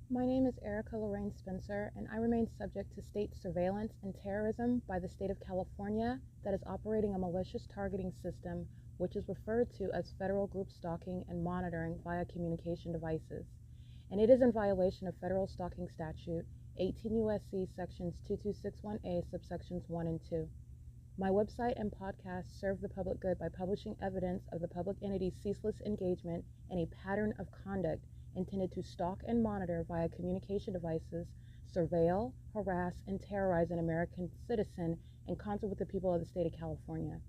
My name is Erica Lorraine Spencer, and I remain subject to state surveillance and terrorism by the state of California that is operating a malicious targeting system, which is referred to as federal group stalking and monitoring via communication devices. And it is in violation of federal stalking statute 18 U.S.C. sections 2261A subsections 1 and 2. My website and podcast serve the public good by publishing evidence of the public entity's ceaseless engagement in a pattern of conduct intended to stalk and monitor via communication devices, surveil, harass, and terrorize an American citizen in concert with the people of the state of California.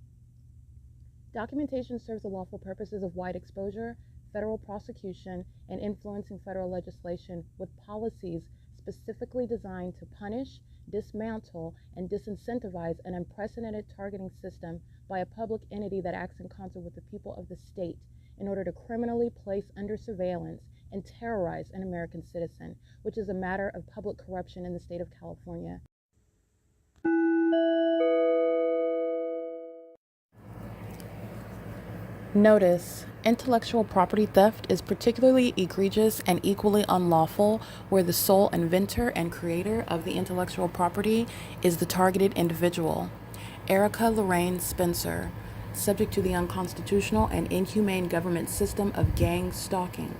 Documentation serves the lawful purposes of wide exposure, federal prosecution, and influencing federal legislation with policies specifically designed to punish, dismantle, and disincentivize an unprecedented targeting system by a public entity that acts in concert with the people of the state in order to criminally place under surveillance and terrorize an American citizen, which is a matter of public corruption in the state of California. Notice: intellectual property theft is particularly egregious and equally unlawful where the sole inventor and creator of the intellectual property is the targeted individual. Erica Lorraine Spencer, subject to the unconstitutional and inhumane government system of gang stalking,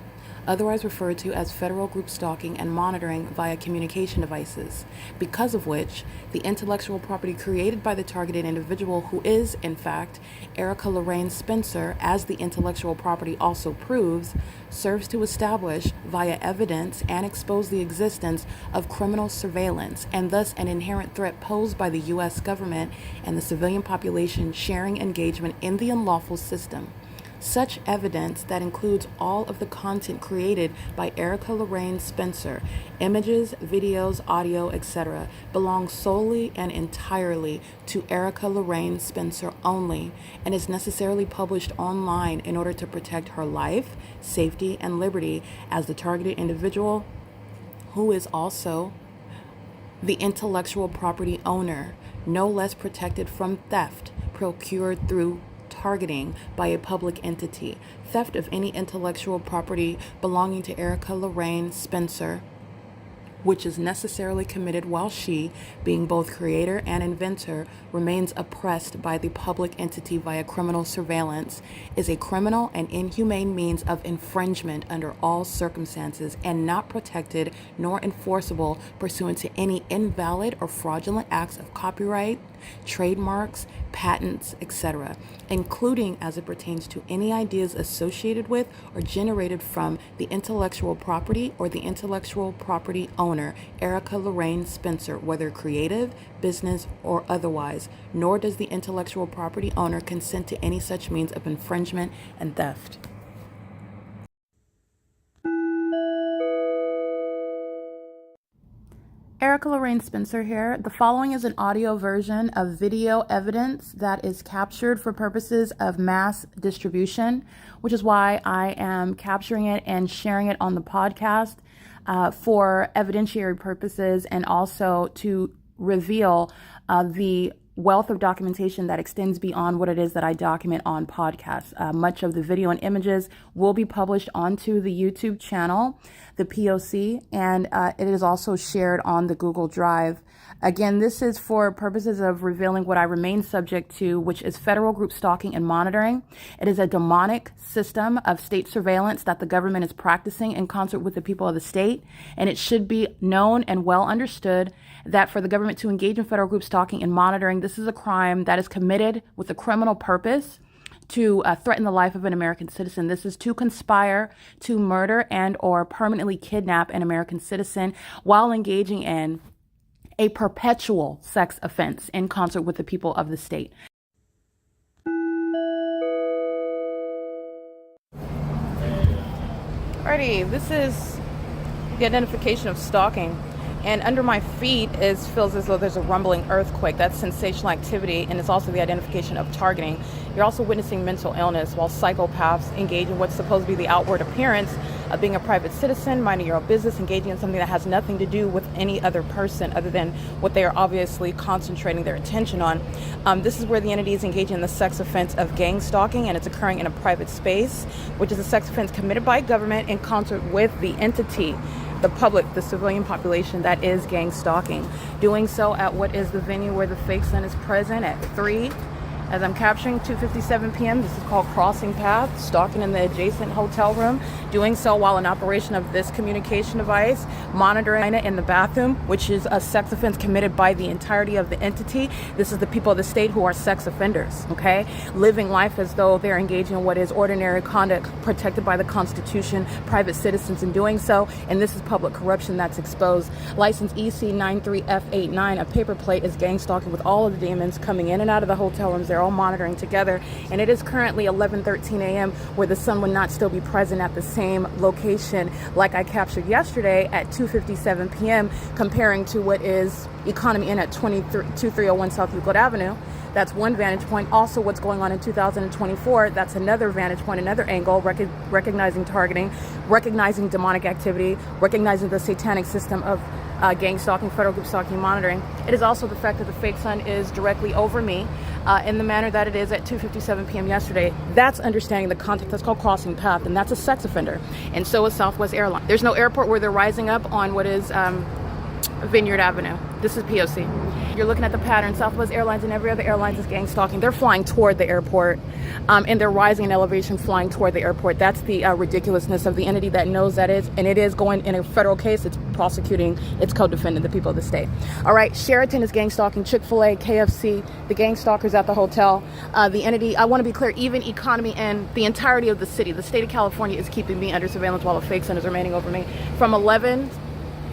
otherwise referred to as federal group stalking and monitoring via communication devices, because of which the intellectual property created by the targeted individual, who is, in fact, Erica Lorraine Spencer, as the intellectual property also proves, serves to establish via evidence and expose the existence of criminal surveillance and thus an inherent threat posed by the U.S. government and the civilian population sharing engagement in the unlawful system. Such evidence, that includes all of the content created by Erica Lorraine Spencer, images, videos, audio, etc., belongs solely and entirely to Erica Lorraine Spencer only and is necessarily published online in order to protect her life, safety, and liberty as the targeted individual, who is also the intellectual property owner, no less protected from theft procured through targeting by a public entity. Theft of any intellectual property belonging to Erica Lorraine Spencer, which is necessarily committed while she, being both creator and inventor, remains oppressed by the public entity via criminal surveillance, is a criminal and inhumane means of infringement under all circumstances and not protected nor enforceable pursuant to any invalid or fraudulent acts of copyright, trademarks, patents, etc., including as it pertains to any ideas associated with or generated from the intellectual property or the intellectual property owner, Erica Lorraine Spencer, whether creative, business, or otherwise, nor does the intellectual property owner consent to any such means of infringement and theft. Erica Lorraine Spencer here. The following is an audio version of video evidence that is captured for purposes of mass distribution, which is why I am capturing it and sharing it on the podcast for evidentiary purposes and also to reveal the wealth of documentation that extends beyond what it is that I document on podcasts. Much of the video and images will be published onto the YouTube channel, the P.O.C, and it is also shared on the Google Drive. Again, this is for purposes of revealing what I remain subject to, which is federal group stalking and monitoring. It is a demonic system of state surveillance that the government is practicing in concert with the people of the state, and it should be known and well understood that for the government to engage in federal group stalking and monitoring, this is a crime that is committed with a criminal purpose to threaten the life of an American citizen. This is to conspire to murder and or permanently kidnap an American citizen while engaging in a perpetual sex offense in concert with the people of the state. Alrighty, this is the identification of stalking. And under my feet feels as though there's a rumbling earthquake. That's sensational activity, and it's also the identification of targeting. You're also witnessing mental illness while psychopaths engage in what's supposed to be the outward appearance of being a private citizen, minding your own business, engaging in something that has nothing to do with any other person other than what they are obviously concentrating their attention on. This is where the entity is engaging in the sex offense of gang stalking, and it's occurring in a private space, which is a sex offense committed by government in concert with the entity. the public, the civilian population that is gang stalking. Doing so at what is the venue where the fake sun is present at 3. As I'm capturing 2:57 p.m., this is called crossing path, stalking in the adjacent hotel room, doing so while in operation of this communication device, monitoring in the bathroom, which is a sex offense committed by the entirety of the entity. This is the people of the state who are sex offenders, okay? Living life as though they're engaging in what is ordinary conduct protected by the Constitution, private citizens in doing so, and this is public corruption that's exposed. License EC93F89, a paper plate, is gang stalking with all of the demons coming in and out of the hotel rooms. They're all monitoring together, and it is currently 11:13 a.m. where the sun would not still be present at the same location like I captured yesterday at 2:57 p.m. comparing to what is Economy Inn at 2301 South Euclid Avenue. That's one vantage point. Also what's going on in 2024, that's another vantage point, another angle, recognizing targeting, recognizing demonic activity, recognizing the satanic system of gang stalking, federal group stalking, monitoring. It is also the fact that the fake sun is directly over me in the manner that it is at 2:57 p.m. yesterday. That's understanding the context. That's called crossing path, and that's a sex offender. And so is Southwest Airlines. There's no airport where they're rising up on what is Vineyard Avenue. This is P.O.C. You're looking at the pattern. Southwest Airlines and every other airline is gang stalking. They're flying toward the airport, and they're rising in elevation, flying toward the airport. That's the ridiculousness of the entity that knows that is, and it is going in a federal case. It's prosecuting its co-defendant, the people of the state. All right, Sheraton is gang stalking. Chick-fil-A, KFC, the gang stalkers at the hotel. The entity, I want to be clear, even Economy and the entirety of the city, the state of California is keeping me under surveillance while a fake sun is remaining over me. From 11,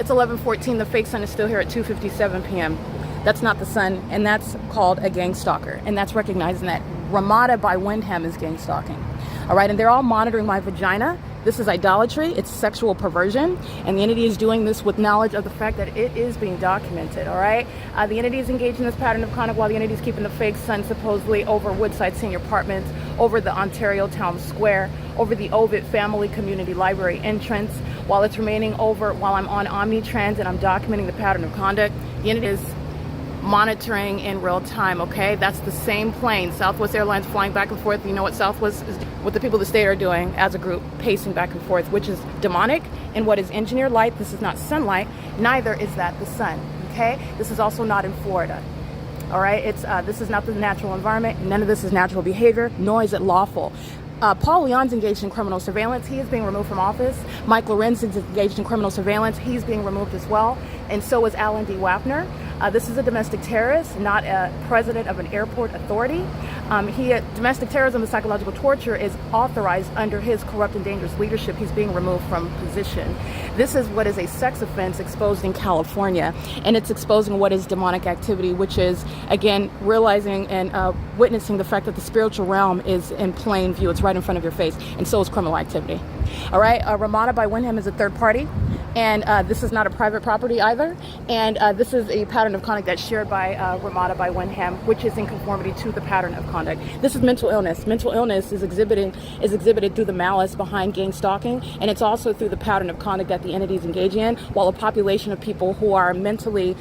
it's 11:14. The fake sun is still here at 2:57 p.m. That's not the sun, and that's called a gang stalker, and that's recognizing that RAMADA by WYNDHAM is gang stalking. All right, and they're all monitoring my vagina. This is idolatry, it's sexual perversion, and the entity is doing this with knowledge of the fact that it is being documented, all right? The entity is engaged in this pattern of conduct while the entity is keeping the fake sun supposedly over Woodside Senior Apartments, over the Ontario Town Square, over the Ovid Family Community Library entrance, while it's remaining over, while I'm on Omnitrans and I'm documenting the pattern of conduct. The entity is monitoring in real time, okay? That's the same plane. Southwest Airlines flying back and forth. You know what Southwest is, what the people of the state are doing as a group, pacing back and forth, which is demonic, and what is engineered light. This is not sunlight, neither is that the sun, okay? This is also not in Florida. All right, this is not the natural environment. None of this is natural behavior, nor is it lawful. Paul Leon's engaged in criminal surveillance. He is being removed from office. Mike LORENZ is engaged in criminal surveillance. He's being removed as well. And so is Alan D. WAPNER. This is a domestic terrorist, not a president of an airport authority. Domestic terrorism and psychological torture is authorized under his corrupt and dangerous leadership. He's being removed from position. This is what is a sex offense exposed in California, and it's exposing what is demonic activity, which is, again, realizing and witnessing the fact that the spiritual realm is in plain view. It's right in front of your face, and so is criminal activity. All right, RAMADA by WYNDHAM is a third party, and this is not a private property either, and this is a pattern of conduct that's shared by RAMADA by WYNDHAM, which is in conformity to the pattern of conduct. This is mental illness. Mental illness is exhibited through the malice behind gang stalking, and it's also through the pattern of conduct that the entities engage in, while a population of people who are mentally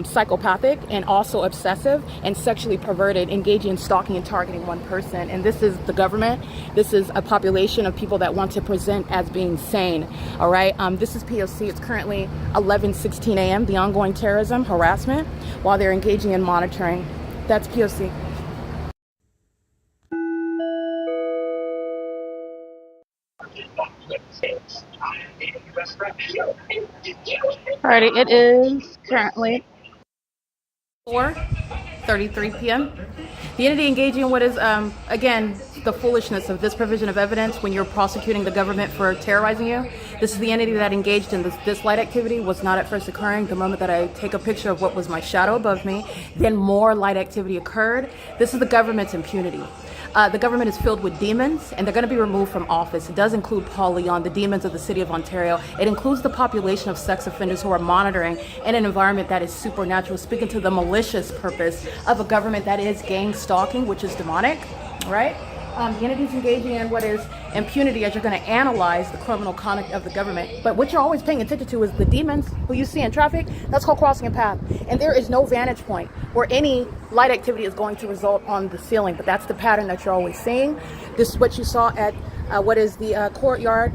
psychopathic and also obsessive and sexually perverted engage in stalking and targeting one person. And this is the government. This is a population of people that want to present as being sane. All right, this is P.O.C. It's currently 11:16 a.m. The ongoing terrorism, harassment, while they're engaging in monitoring. That's P.O.C. Alrighty, it is currently 4:33 p.m. The entity engaging in what is, again, the foolishness of this provision of evidence when you're prosecuting the government for terrorizing you. This is the entity that engaged in this light activity was not at first occurring. The moment that I take a picture of what was my shadow above me, then more light activity occurred. This is the government's impunity. The government is filled with demons, and they're going to be removed from office. It does include Paul Leon, the demons of the city of Ontario. It includes the population of sex offenders who are monitoring in an environment that is supernatural, speaking to the malicious purpose of a government that is gang stalking, which is demonic, right? The entities engaging in what is impunity as you're going to analyze the criminal conduct of the government. But what you're always paying attention to is the demons who you see in traffic. That's called crossing a path. And there is no vantage point where any light activity is going to result on the ceiling. But that's the pattern that you're always seeing. This is what you saw at what is the courtyard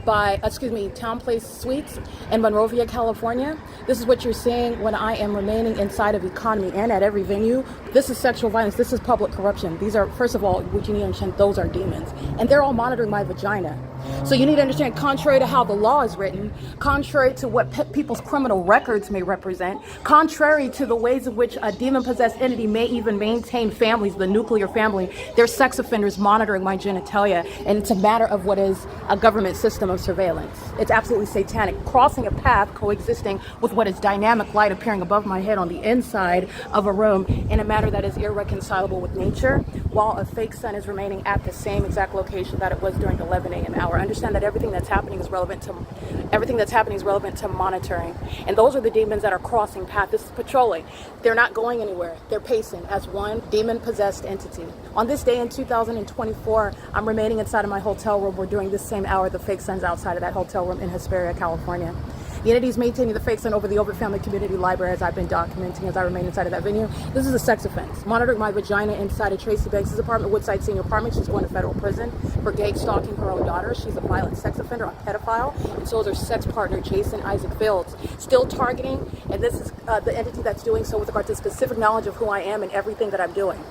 Town Place Suites in Monrovia, California. This is what you're seeing when I am remaining inside of economy and at every venue. This is sexual violence. This is public corruption. These are, first of all, what you need to understand, those are demons. And they're all monitoring my vagina. So you need to understand, contrary to how the law is written, contrary to what people's criminal records may represent, contrary to the ways in which a demon-possessed entity may even maintain families, the nuclear family, there's sex offenders monitoring my genitalia, and it's a matter of what is a government system of surveillance. It's absolutely satanic. Crossing a path, coexisting with what is dynamic light appearing above my head on the inside of a room in a manner that is irreconcilable with nature, while a fake sun is remaining at the same exact location that it was during the 11 a.m. hour. Understand that everything that's happening is relevant to monitoring. And those are the demons that are crossing path. This is patrolling. They're not going anywhere. They're pacing as one demon-possessed entity. On this day in 2024, I'm remaining inside of my hotel room. We're doing this same hour. The fake sun's outside of that hotel room in Hesperia, California. The entities maintaining the fake sun over the Ovid Family Community Library, as I've been documenting as I remain inside of that venue. This is a sex offense. Monitoring my vagina inside of Tracy Banks' apartment, Woodside Senior Apartment. She's going to federal prison for gang stalking her own daughter. She's a violent sex offender, a pedophile, and so is her sex partner, Jason Isaac Fields. Still targeting, and this is the entity that's doing so with regard to specific knowledge of who I am and everything that I'm doing.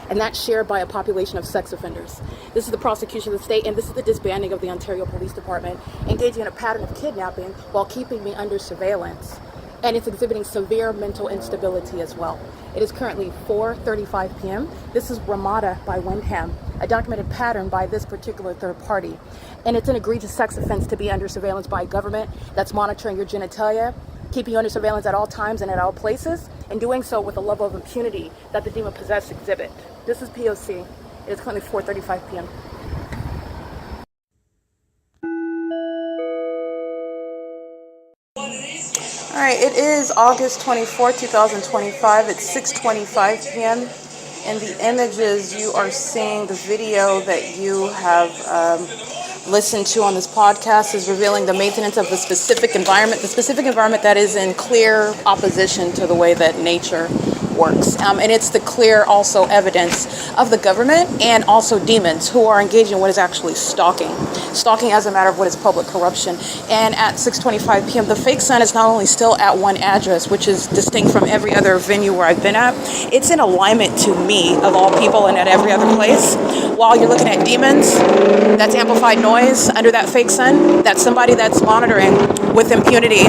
And that's shared by a population of sex offenders. This is the prosecution of the state, and this is the disbanding of the Ontario Police Department, engaging in a pattern of kidnapping while keeping me under surveillance. And it's exhibiting severe mental instability as well. It is currently 4:35 p.m. This is RAMADA by WYNDHAM, a documented pattern by this particular third party. And it's an egregious sex offense to be under surveillance by a government that's monitoring your genitalia, keeping you under surveillance at all times and at all places, and doing so with a level of impunity that the demon-possessed exhibit. This is P.O.C. It is currently 4:35 p.m. All right, it is August 24, 2025. It's 6:25 p.m. In the images you are seeing, the video that you have listened to on this podcast is revealing the maintenance of the specific environment that is in clear opposition to the way that nature works. And it's the clear also evidence of the government and also demons who are engaging in what is actually stalking as a matter of what is public corruption. And at 6:25 p.m., the fake sun is not only still at one address, which is distinct from every other venue where I've been at, it's in alignment to me, of all people, and at every other place. While you're looking at demons, that's amplified noise under that fake sun, that's somebody that's monitoring with impunity.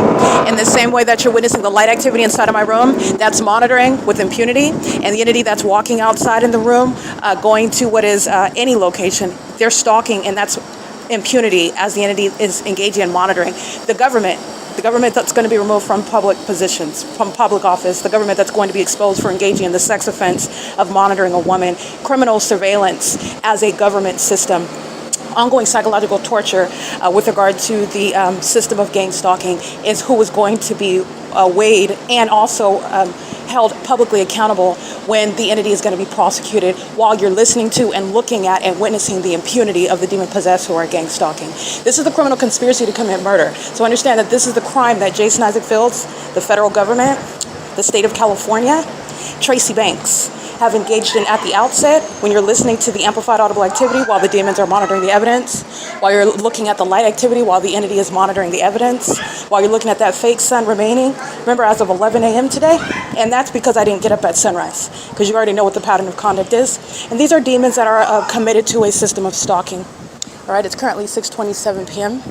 In the same way that you're witnessing the light activity inside of my room, that's monitoring with impunity. And the entity that's walking outside in the room, going to what is any location, they're stalking, and that's impunity as the entity is engaging in monitoring. The government that's going to be removed from public positions, from public office, the government that's going to be exposed for engaging in the sex offense of monitoring a woman, criminal surveillance as a government system, ongoing psychological torture with regard to the system of gang stalking is who is going to be weighed and also held publicly accountable when the entity is going to be prosecuted, while you're listening to and looking at and witnessing the impunity of the demon-possessed who are gang stalking. This is the criminal conspiracy to commit murder. So understand that this is the crime that Jason Isaac Fields, the federal government, the state of California, Tracy Banks have engaged in at the outset when you're listening to the amplified audible activity while the demons are monitoring the evidence, while you're looking at the light activity while the entity is monitoring the evidence, while you're looking at that fake sun remaining. Remember, as of 11 a.m. today, and that's because I didn't get up at sunrise, because you already know what the pattern of conduct is. And these are demons that are committed to a system of stalking. All right, it's currently 6:27 p.m.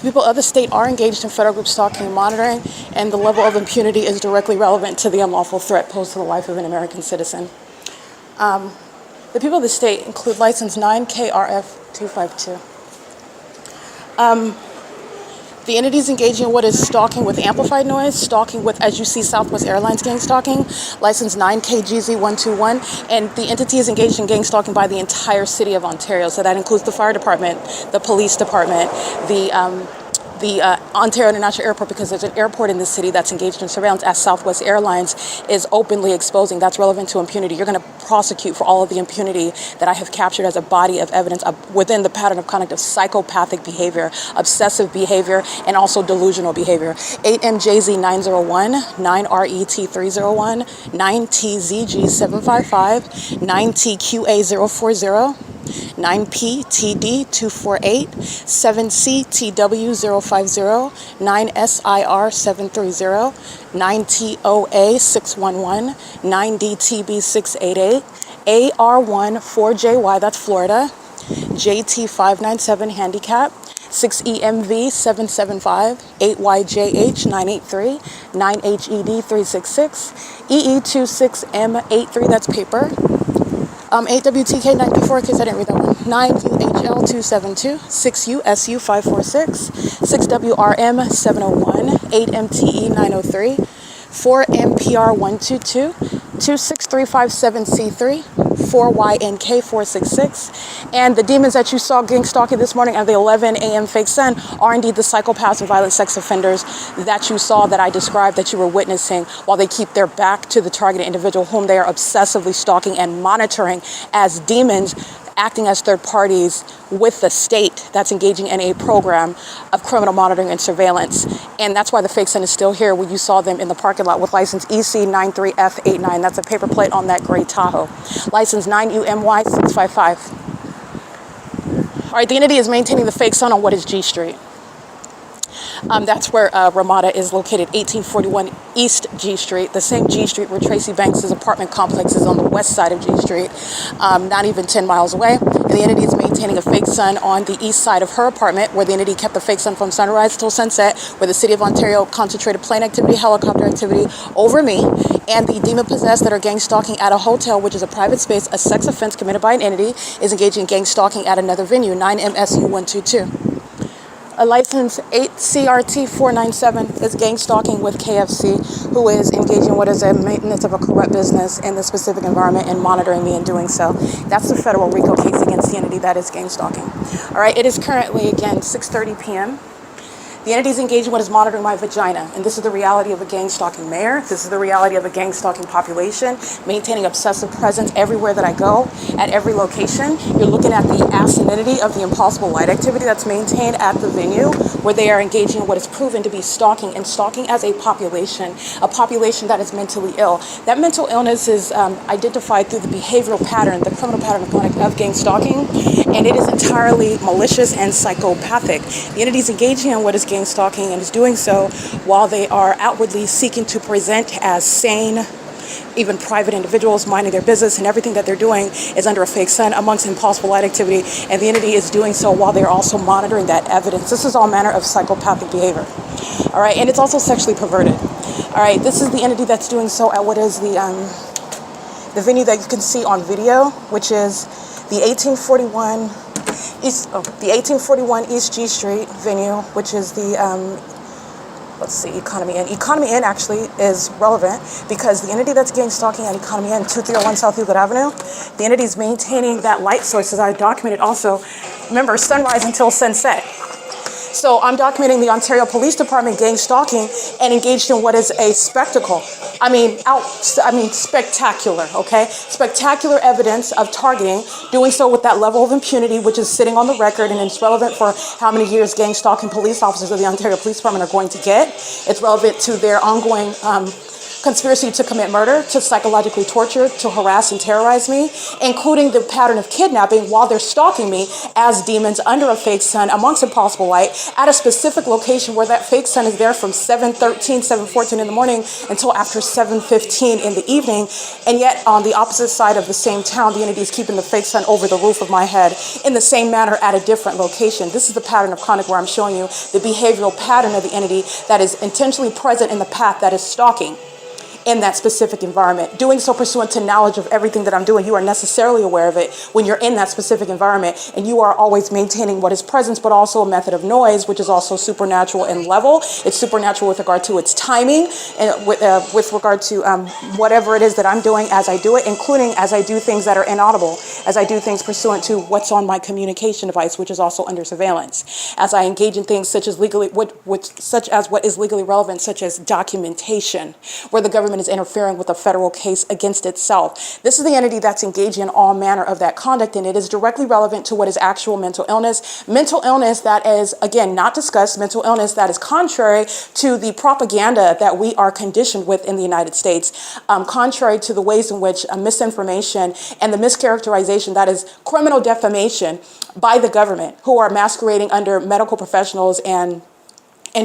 People of the state are engaged in federal group stalking and monitoring, and the level of impunity is directly relevant to the unlawful threat posed to the life of an American citizen. The people of the state include license 9KRF252. The entities engaging in what is stalking with amplified noise, stalking with, as you see, Southwest Airlines gang stalking, license 9KGZ121, and the entity is engaged in gang stalking by the entire city of Ontario. So that includes the fire department, the police department, the Ontario International Airport, because there's an airport in this city that's engaged in surveillance as Southwest Airlines is openly exposing. That's relevant to impunity. You're going to prosecute for all of the impunity that I have captured as a body of evidence within the pattern of conduct of psychopathic behavior, obsessive behavior, and also delusional behavior. 8MJZ901, 9RET301, 9TZG755, 9TQA040, 9PTD248, 7CTW050, 9SIR730, 9TOA611, 9DTB688, AR14JY, that's Florida, JT597 Handicap, 6EMV775, 8YJH983, 9HED366, EE26M83, that's paper, 8WTK924, in case I didn't read that one, 9UHL272, 6USU546, 6WRM701, 8MTE903, 4MPR122, 26357C3, 4YNK466, and the demons that you saw gang stalking this morning at the 11 a.m. fake sun are indeed the psychopaths and violent sex offenders that you saw, that I described, that you were witnessing, while they keep their back to the targeted individual whom they are obsessively stalking and monitoring as demons, acting as third parties with the state that's engaging in a program of criminal monitoring and surveillance. And that's why the fake sun is still here when you saw them in the parking lot with license EC93F89. That's a paper plate on that gray Tahoe. License 9UMY655. All right, the entity is maintaining the fake sun on what is G Street. That's where RAMADA is located, 1841 East G Street, the same G Street where Tracy Banks' apartment complex is on the west side of G Street, not even 10 miles away. And the entity is maintaining a fake sun on the east side of her apartment, where the entity kept the fake sun from sunrise till sunset, where the city of Ontario concentrated plane activity, helicopter activity over me, and the demon-possessed that are gang stalking at a hotel, which is a private space, a sex offense committed by an entity, is engaging in gang stalking at another venue, 9MSU122. A license 8CRT497 is gang stalking with KFC, who is engaging what is a maintenance of a corrupt business in the specific environment and monitoring me in doing so. That's the federal RICO case against the entity that is gang stalking. All right, it is currently, again, 6:30 p.m. The entity is engaged in what is monitoring my vagina, and this is the reality of a gang stalking mayor. This is the reality of a gang stalking population, maintaining obsessive presence everywhere that I go, at every location. You're looking at the acidity of the impossible light activity that's maintained at the venue, where they are engaging in what is proven to be stalking, and stalking as a population that is mentally ill. That mental illness is identified through the behavioral pattern, the criminal pattern of gang stalking, and it is entirely malicious and psychopathic. The entity is engaging in what is gang stalking and is doing so while they are outwardly seeking to present as sane, even private individuals minding their business, and everything that they're doing is under a fake sun amongst impossible light activity, and the entity is doing so while they're also monitoring that evidence. This is all manner of psychopathic behavior. All right, and it's also sexually perverted. All right, this is the entity that's doing so at what is the venue that you can see on video, which is the 1841 East G Street venue, which is the, Economy Inn. Economy Inn actually is relevant because the entity that's gang stalking at Economy Inn, 2301 South Euclid Avenue, the entity is maintaining that light source, as I documented also. Remember, sunrise until sunset. So I'm documenting the Ontario Police Department gang stalking and engaged in what is a spectacle. Spectacular, okay? Spectacular evidence of targeting, doing so with that level of impunity, which is sitting on the record, and it's relevant for how many years gang stalking police officers of the Ontario Police Department are going to get. It's relevant to their ongoing conspiracy to commit murder, to psychologically torture, to harass and terrorize me, including the pattern of kidnapping while they're stalking me as demons under a fake sun amongst impossible light at a specific location where that fake sun is there from 7:13, 7:14 in the morning until after 7:15 in the evening. And yet on the opposite side of the same town, the entity is keeping the fake sun over the roof of my head in the same manner at a different location. This is the pattern of conduct where I'm showing you the behavioral pattern of the entity that is intentionally present in the path that is stalking in that specific environment, doing so pursuant to knowledge of everything that I'm doing. You are necessarily aware of it when you're in that specific environment, and you are always maintaining what is presence, but also a method of noise, which is also supernatural in level. It's supernatural with regard to its timing, and with regard to whatever it is that I'm doing as I do it, including as I do things that are inaudible, as I do things pursuant to what's on my communication device, which is also under surveillance, as I engage in things such as what is legally relevant, such as documentation, where the government government is interfering with a federal case against itself. This is the entity that's engaging in all manner of that conduct, and it is directly relevant to what is actual mental illness. Mental illness that is, again, not discussed, mental illness that is contrary to the propaganda that we are conditioned with in the United States, contrary to the ways in which misinformation and the mischaracterization, that is criminal defamation by the government, who are masquerading under medical professionals and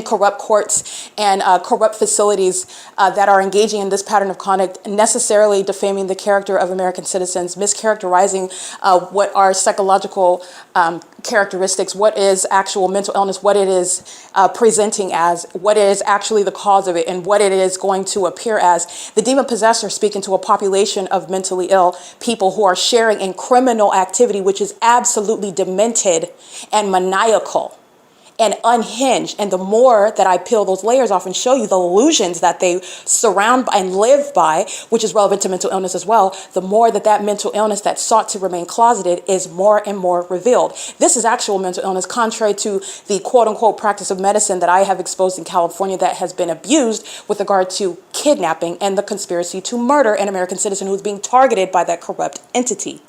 corrupt courts and corrupt facilities that are engaging in this pattern of conduct, necessarily defaming the character of American citizens, mischaracterizing what are psychological characteristics, what is actual mental illness, what it is presenting as, what is actually the cause of it, and what it is going to appear as. The demon possessed are speaking to a population of mentally ill people who are sharing in criminal activity, which is absolutely demented and maniacal and unhinged. And the more that I peel those layers off and show you the illusions that they surround and live by, which is relevant to mental illness as well, the more that that mental illness that sought to remain closeted is more and more revealed. This is actual mental illness, contrary to the quote unquote practice of medicine that I have exposed in California that has been abused with regard to kidnapping and the conspiracy to murder an American citizen who is being targeted by that corrupt entity.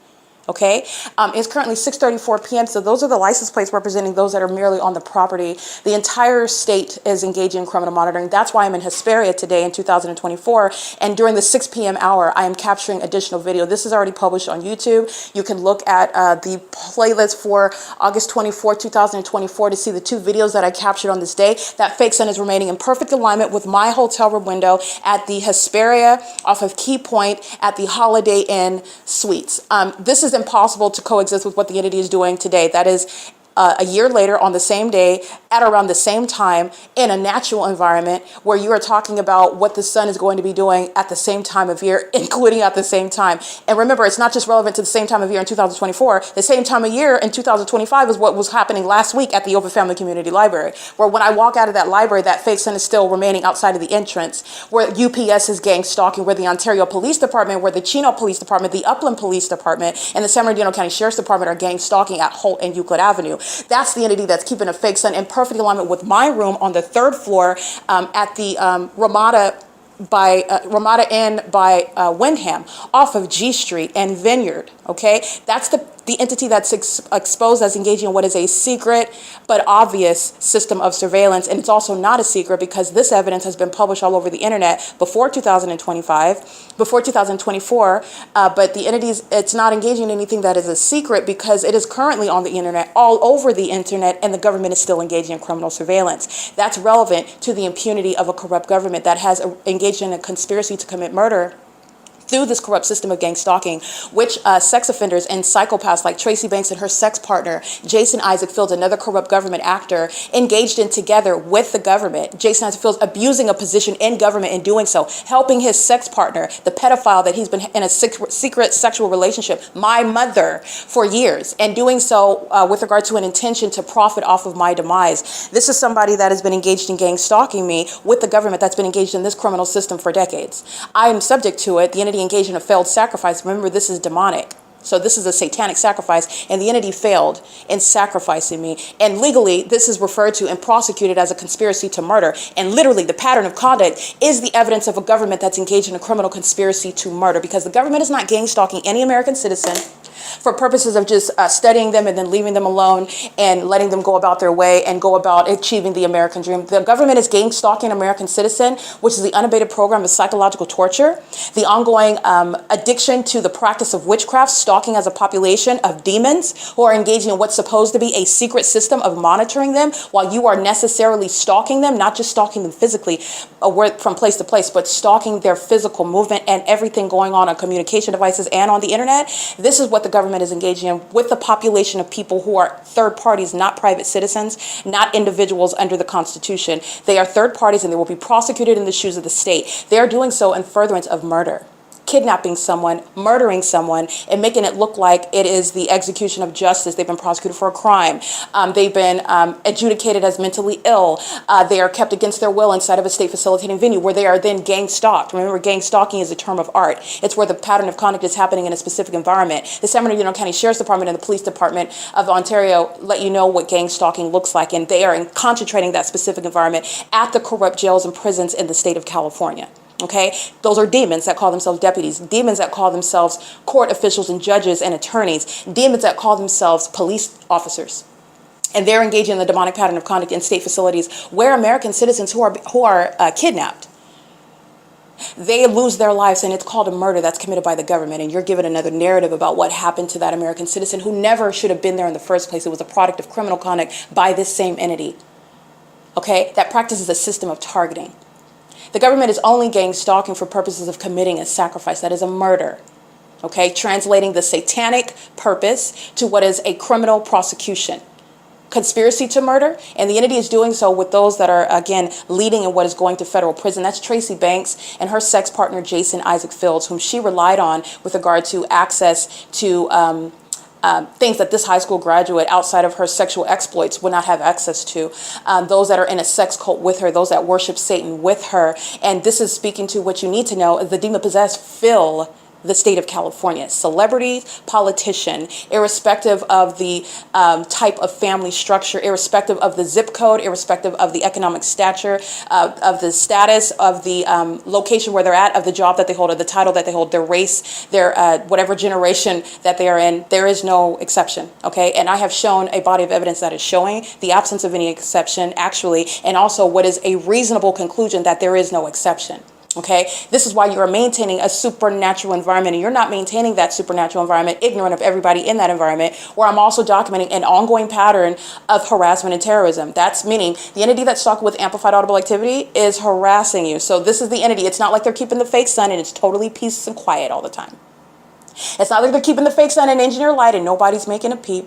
Okay, it's currently 6:34 p.m. So those are the license plates representing those that are merely on the property. The entire state is engaging in criminal monitoring. That's why I'm in Hesperia today in 2024. And during the 6 p.m. hour, I am capturing additional video. This is already published on YouTube. You can look at the playlist for August 24, 2024 to see the 2 videos that I captured on this day. That fake sun is remaining in perfect alignment with my hotel room window at the Hesperia off of Key Point at the Holiday Inn Suites. This is impossible to coexist with what the entity is doing today. That is a year later on the same day at around the same time in a natural environment where you are talking about what the sun is going to be doing at the same time of year, including at the same time. And remember, it's not just relevant to the same time of year in 2024. The same time of year in 2025 is what was happening last week at the Open Family Community Library, where when I walk out of that library, that fake sun is still remaining outside of the entrance, where UPS is gang stalking, where the Ontario Police Department, where the Chino Police Department, the Upland Police Department, and the San Bernardino County Sheriff's Department are gang stalking at Holt and Euclid Avenue. That's the entity that's keeping a fake sun in perfect alignment with my room on the 3rd floor at the Ramada Inn by WYNDHAM off of G Street and Vineyard. Okay, that's the entity that's exposed as engaging in what is a secret but obvious system of surveillance. And it's also not a secret because this evidence has been published all over the internet before 2025, before 2024. But the entities, it's not engaging in anything that is a secret because it is currently on the internet, all over the internet, and the government is still engaging in criminal surveillance. That's relevant to the impunity of a corrupt government that has engaged in a conspiracy to commit murder through this corrupt system of gang stalking, which sex offenders and psychopaths like Tracy Banks and her sex partner, Jason Isaac Fields, another corrupt government actor, engaged in together with the government. Jason Isaac Fields abusing a position in government in doing so, helping his sex partner, the pedophile that he's been in a secret sexual relationship, my mother, for years, and doing so with regard to an intention to profit off of my demise. This is somebody that has been engaged in gang stalking me with the government that's been engaged in this criminal system for decades. I am subject to it. The entity engaged in a failed sacrifice. Remember, this is demonic. So this is a satanic sacrifice, and the entity failed in sacrificing me. And legally, this is referred to and prosecuted as a conspiracy to murder. And literally, the pattern of conduct is the evidence of a government that's engaged in a criminal conspiracy to murder, because the government is not gang stalking any American citizen for purposes of just studying them and then leaving them alone and letting them go about their way and go about achieving the American dream. The government is gang stalking American citizen, which is the unabated program of psychological torture, the ongoing addiction to the practice of witchcraft, stalking as a population of demons who are engaging in what's supposed to be a secret system of monitoring them while you are necessarily stalking them, not just stalking them physically from place to place, but stalking their physical movement and everything going on communication devices and on the internet. This is what the government is engaging in with the population of people who are third parties, not private citizens, not individuals under the Constitution. They are third parties and they will be prosecuted in the shoes of the state. They are doing so in furtherance of murder, kidnapping someone, murdering someone, and making it look like it is the execution of justice. They've been prosecuted for a crime. They've been adjudicated as mentally ill. They are kept against their will inside of a state facilitating venue where they are then gang stalked. Remember, gang stalking is a term of art. It's where the pattern of conduct is happening in a specific environment. The San Bernardino County Sheriff's Department and the Police Department of Ontario let you know what gang stalking looks like, and they are concentrating that specific environment at the corrupt jails and prisons in the state of California. Okay, those are demons that call themselves deputies, demons that call themselves court officials and judges and attorneys, demons that call themselves police officers. And they're engaging in the demonic pattern of conduct in state facilities where American citizens who are kidnapped, they lose their lives, and it's called a murder that's committed by the government. And you're given another narrative about what happened to that American citizen who never should have been there in the first place. It was a product of criminal conduct by this same entity, okay, that practices a system of targeting. The government is only gang stalking for purposes of committing a sacrifice. That is a murder, okay, translating the satanic purpose to what is a criminal prosecution. Conspiracy to murder, and the entity is doing so with those that are, again, leading in what is going to federal prison. That's Tracy Banks and her sex partner, Jason Isaac Fields, whom she relied on with regard to access to things that this high school graduate outside of her sexual exploits would not have access to, those that are in a sex cult with her, those that worship Satan with her. And this is speaking to what you need to know. The demon-possessed fill the state of California. Celebrities, politician, irrespective of the type of family structure, irrespective of the zip code, irrespective of the economic stature, of the status, of the location where they're at, of the job that they hold, or the title that they hold, their race, their whatever generation that they are in, there is no exception, okay? And I have shown a body of evidence that is showing the absence of any exception, actually, and also what is a reasonable conclusion that there is no exception. Okay, this is why you are maintaining a supernatural environment, and you're not maintaining that supernatural environment ignorant of everybody in that environment, where I'm also documenting an ongoing pattern of harassment and terrorism. That's meaning the entity that's stalking with amplified audible activity is harassing you. So this is the entity. It's not like they're keeping the fake sun and it's totally peace and quiet all the time. It's not like they're keeping the fake sun and engineer light and nobody's making a peep.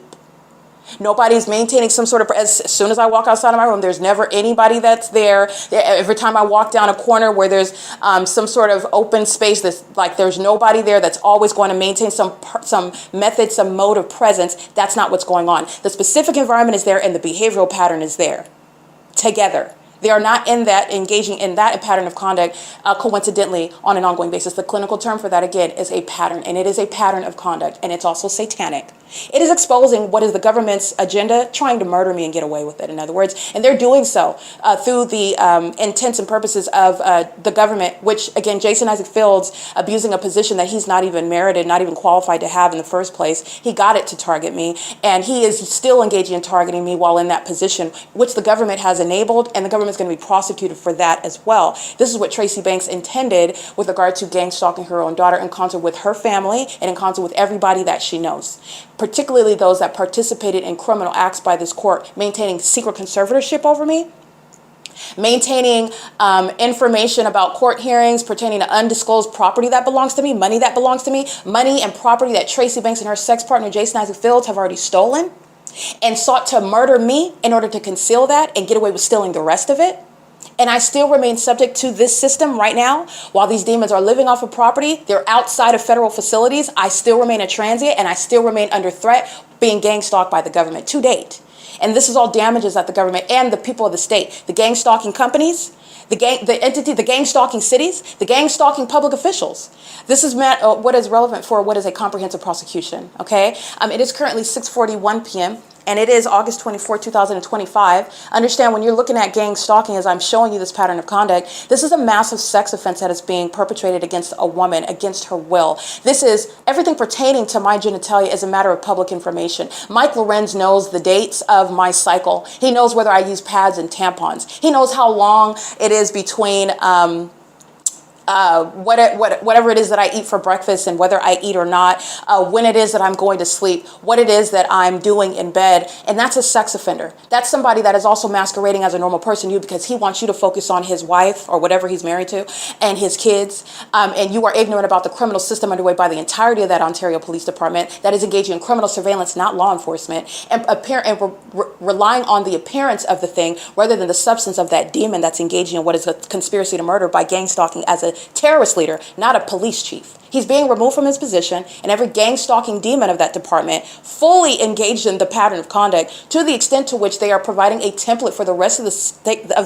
Nobody's maintaining some sort of, as soon as I walk outside of my room, there's never anybody that's there. Every time I walk down a corner where there's some sort of open space, there's nobody there, that's always going to maintain some method, some mode of presence. That's not what's going on. The specific environment is there and the behavioral pattern is there together. They are not engaging in that pattern of conduct coincidentally on an ongoing basis. The clinical term for that, again, is a pattern, and it is a pattern of conduct, and it's also satanic. It is exposing what is the government's agenda, trying to murder me and get away with it, in other words. And they're doing so through the intents and purposes of the government, which, again, Jason Isaac Fields, abusing a position that he's not even merited, not even qualified to have in the first place. He got it to target me, and he is still engaging in targeting me while in that position, which the government has enabled, and the government is going to be prosecuted for that as well. This is what Tracy Banks intended with regard to gang stalking her own daughter in concert with her family and in concert with everybody that she knows, particularly those that participated in criminal acts by this court, maintaining secret conservatorship over me, maintaining information about court hearings pertaining to undisclosed property that belongs to me, money that belongs to me, money and property that Tracy Banks and her sex partner Jason Isaac Fields have already stolen, and sought to murder me in order to conceal that and get away with stealing the rest of it. And I still remain subject to this system right now. While these demons are living off of property, they're outside of federal facilities, I still remain a transient, and I still remain under threat, being gang stalked by the government to date. And this is all damages that the government and the people of the state, the gang stalking companies, the gang stalking cities, the gang stalking public officials. This is what is relevant for what is a comprehensive prosecution, okay? It is currently 6:41 p.m. and it is August 24, 2025. Understand, when you're looking at gang stalking, as I'm showing you this pattern of conduct, this is a massive sex offense that is being perpetrated against a woman, against her will. This is everything pertaining to my genitalia is a matter of public information. Mike LORENZ knows the dates of my cycle. He knows whether I use pads and tampons. He knows how long it is between whatever it is that I eat for breakfast and whether I eat or not, when it is that I'm going to sleep, what it is that I'm doing in bed. And that's a sex offender. That's somebody that is also masquerading as a normal person, because he wants you to focus on his wife or whatever he's married to and his kids. And you are ignorant about the criminal system underway by the entirety of that Ontario Police Department that is engaging in criminal surveillance, not law enforcement, and relying on the appearance of the thing rather than the substance of that demon that's engaging in what is a conspiracy to murder by gang stalking as a terrorist leader, not a police chief. He's being removed from his position, and every gang stalking demon of that department fully engaged in the pattern of conduct to the extent to which they are providing a template for the rest of the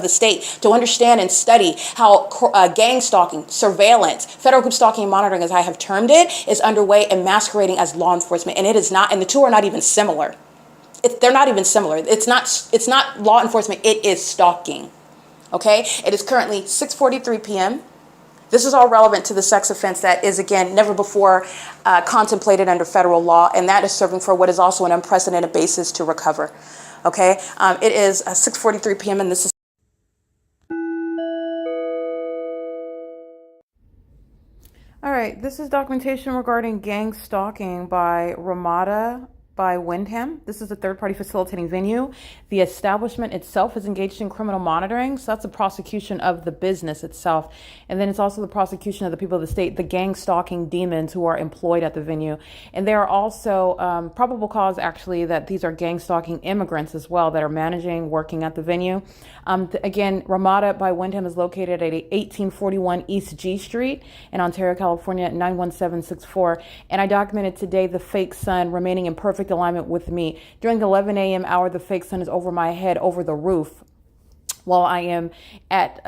state to understand and study how gang stalking, surveillance, federal group stalking and monitoring, as I have termed it, is underway and masquerading as law enforcement. And it is not, and the two are not even similar. They're not even similar. It's not law enforcement. It is stalking. Okay? It is currently 6:43 p.m. This is all relevant to the sex offense that is, again, never before contemplated under federal law, and that is serving for what is also an unprecedented basis to recover. Okay, it is 6:43 p.m. and this is. All right, this is documentation regarding gang stalking by RAMADA by WYNDHAM. This is a third-party facilitating venue. The establishment itself is engaged in criminal monitoring, so that's the prosecution of the business itself. And then it's also the prosecution of the people of the state, the gang stalking demons who are employed at the venue. And there are also probable cause, actually, that these are gang stalking immigrants as well that are managing, working at the venue. Again, RAMADA by WYNDHAM is located at 1841 East G Street in Ontario, California, 91764. And I documented today the fake sun remaining in perfect alignment with me. During the 11 a.m. hour, the fake sun is over my head, over the roof, while I am at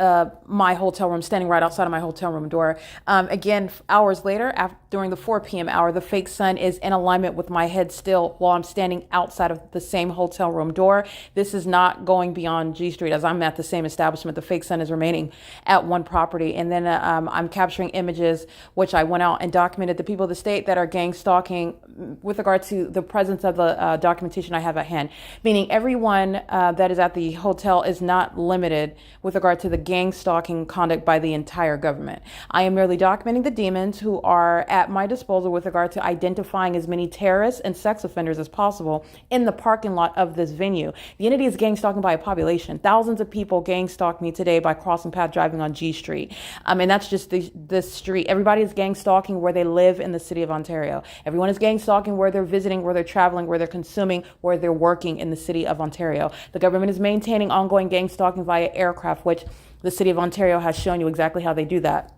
my hotel room, standing right outside of my hotel room door. Again, hours later, during the 4 p.m. hour, the fake sun is in alignment with my head still while I'm standing outside of the same hotel room door. This is not going beyond G Street as I'm at the same establishment. The fake sun is remaining at one property. And then I'm capturing images, which I went out and documented the people of the state that are gang stalking with regard to the presence of the documentation I have at hand, meaning everyone that is at the hotel is not limited with regard to the gang stalking conduct by the entire government. I am merely documenting the demons who are at my disposal with regard to identifying as many terrorists and sex offenders as possible in the parking lot of this venue. The entity is gang stalking by a population. Thousands of people gang stalked me today by crossing path driving on G Street. And that's just this street. Everybody is gang stalking where they live in the city of Ontario. Everyone is gang stalking where they're visiting, where they're traveling, where they're consuming, where they're working in the city of Ontario. The government is maintaining ongoing gang stalking via aircraft, which the city of Ontario has shown you exactly how they do that.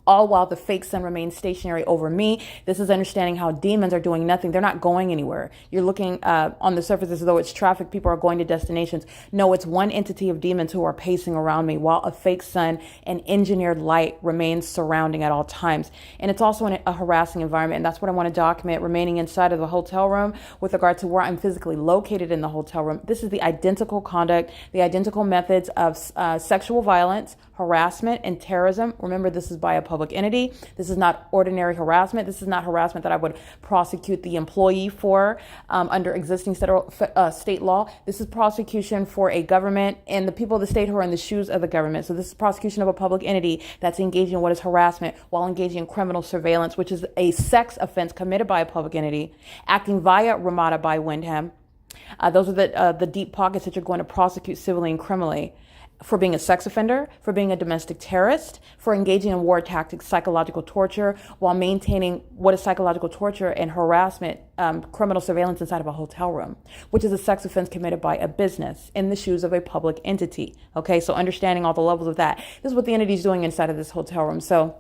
All while the fake sun remains stationary over me. This is understanding how demons are doing nothing. They're not going anywhere. You're looking on the surface as though it's traffic. People are going to destinations. No, it's one entity of demons who are pacing around me while a fake sun and engineered light remains surrounding at all times. And it's also in a harassing environment. And that's what I want to document remaining inside of the hotel room with regard to where I'm physically located in the hotel room. This is the identical conduct, the identical methods of sexual violence, harassment, and terrorism. Remember, this is by a public entity. This is not ordinary harassment. This is not harassment that I would prosecute the employee for under existing state law. This is prosecution for a government and the people of the state who are in the shoes of the government. So this is prosecution of a public entity that's engaging in what is harassment while engaging in criminal surveillance, which is a sex offense committed by a public entity, acting via RAMADA by WYNDHAM. Those are the deep pockets that you're going to prosecute civilly and criminally. For being a sex offender, for being a domestic terrorist, for engaging in war tactics, psychological torture, while maintaining what is psychological torture and harassment, criminal surveillance inside of a hotel room, which is a sex offense committed by a business in the shoes of a public entity. Okay, so understanding all the levels of that. This is what the entity is doing inside of this hotel room. So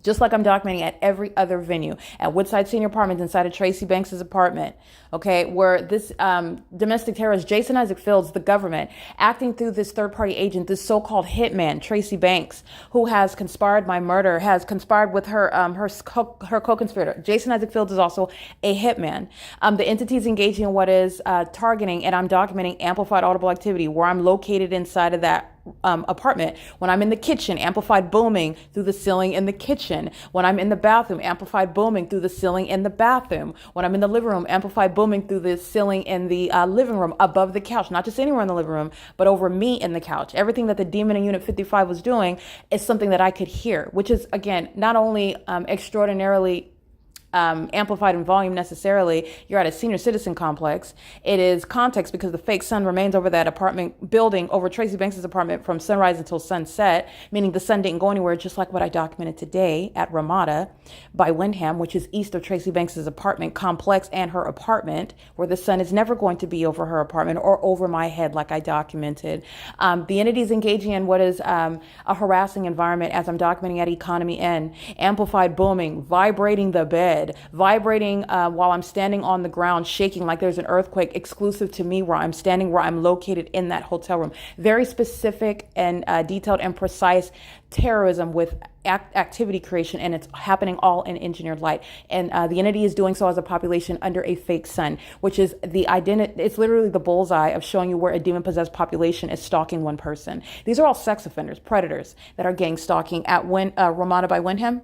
just like I'm documenting at every other venue, at Woodside Senior Apartments inside of Tracy Banks' apartment, okay, where this domestic terrorist, Jason Isaac Fields, the government, acting through this third-party agent, this so-called hitman, Tracy Banks, who has conspired my murder, has conspired with her co-conspirator. Jason Isaac Fields is also a hitman. The entity is engaging in what is targeting, and I'm documenting amplified audible activity where I'm located inside of that apartment. When I'm in the kitchen, amplified booming through the ceiling in the kitchen. When I'm in the bathroom, amplified booming through the ceiling in the bathroom. When I'm in the living room, amplified booming through the ceiling in the living room above the couch, not just anywhere in the living room, but over me in the couch. Everything that the demon in Unit 55 was doing is something that I could hear, which is, again, not only extraordinarily amplified in volume necessarily. You're at a senior citizen complex. It is context because the fake sun remains over that apartment building, over Tracy Banks' apartment from sunrise until sunset, meaning the sun didn't go anywhere, just like what I documented today at RAMADA by WYNDHAM, which is east of Tracy Banks' apartment complex and her apartment, where the sun is never going to be over her apartment or over my head like I documented. The entity is engaging in what is a harassing environment as I'm documenting at Economy N, amplified booming, vibrating the bed, bed, vibrating while I'm standing on the ground, shaking like there's an earthquake, exclusive to me where I'm standing, where I'm located in that hotel room. Very specific and detailed and precise terrorism with activity creation, and it's happening all in engineered light. And the entity is doing so as a population under a fake sun, which is the identity. It's literally the bullseye of showing you where a demon-possessed population is stalking one person. These are all sex offenders, predators that are gang stalking at RAMADA by WYNDHAM.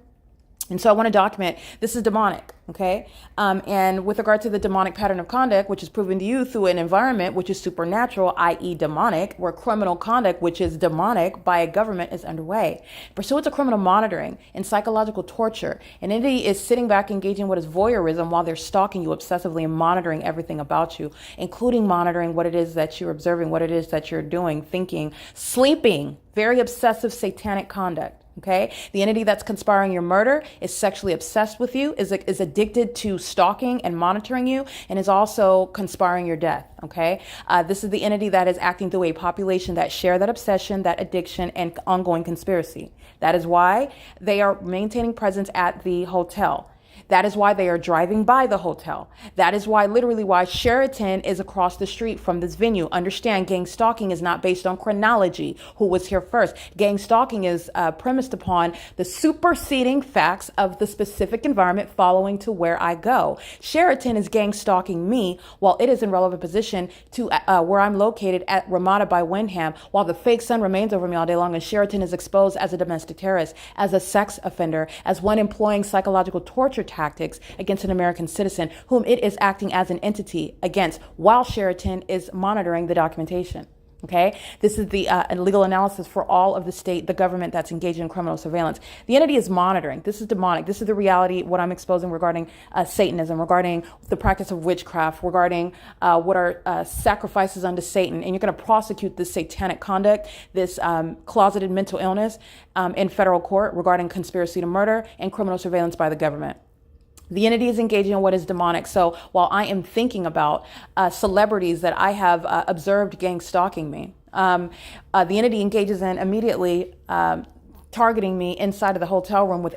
And so I want to document this is demonic, okay? And with regard to the demonic pattern of conduct, which is proven to you through an environment which is supernatural, i.e. demonic, where criminal conduct, which is demonic by a government, is underway. Pursuant to criminal monitoring and psychological torture, an entity is sitting back engaging in what is voyeurism while they're stalking you obsessively and monitoring everything about you, including monitoring what it is that you're observing, what it is that you're doing, thinking, sleeping, very obsessive satanic conduct. Okay, the entity that's conspiring your murder is sexually obsessed with you, is addicted to stalking and monitoring you, and is also conspiring your death. Okay, this is the entity that is acting through a population that share that obsession, that addiction, and ongoing conspiracy. That is why they are maintaining presence at the hotel. That is why they are driving by the hotel. That is why, literally why Sheraton is across the street from this venue. Understand, gang stalking is not based on chronology, who was here first. Gang stalking is premised upon the superseding facts of the specific environment following to where I go. Sheraton is gang stalking me while it is in relevant position to where I'm located at RAMADA by WYNDHAM, while the fake sun remains over me all day long, and Sheraton is exposed as a domestic terrorist, as a sex offender, as one employing psychological torture tactics against an American citizen whom it is acting as an entity against while Sheraton is monitoring the documentation. Okay, this is the legal analysis for all of the government that's engaged in criminal surveillance. The entity is monitoring. This is demonic. This is the reality, what I'm exposing regarding Satanism, regarding the practice of witchcraft, regarding what are sacrifices unto Satan. And you're going to prosecute this satanic conduct, this closeted mental illness in federal court regarding conspiracy to murder and criminal surveillance by the government. The entity is engaging in what is demonic. So while I am thinking about celebrities that I have observed gang stalking me, the entity engages in immediately targeting me inside of the hotel room with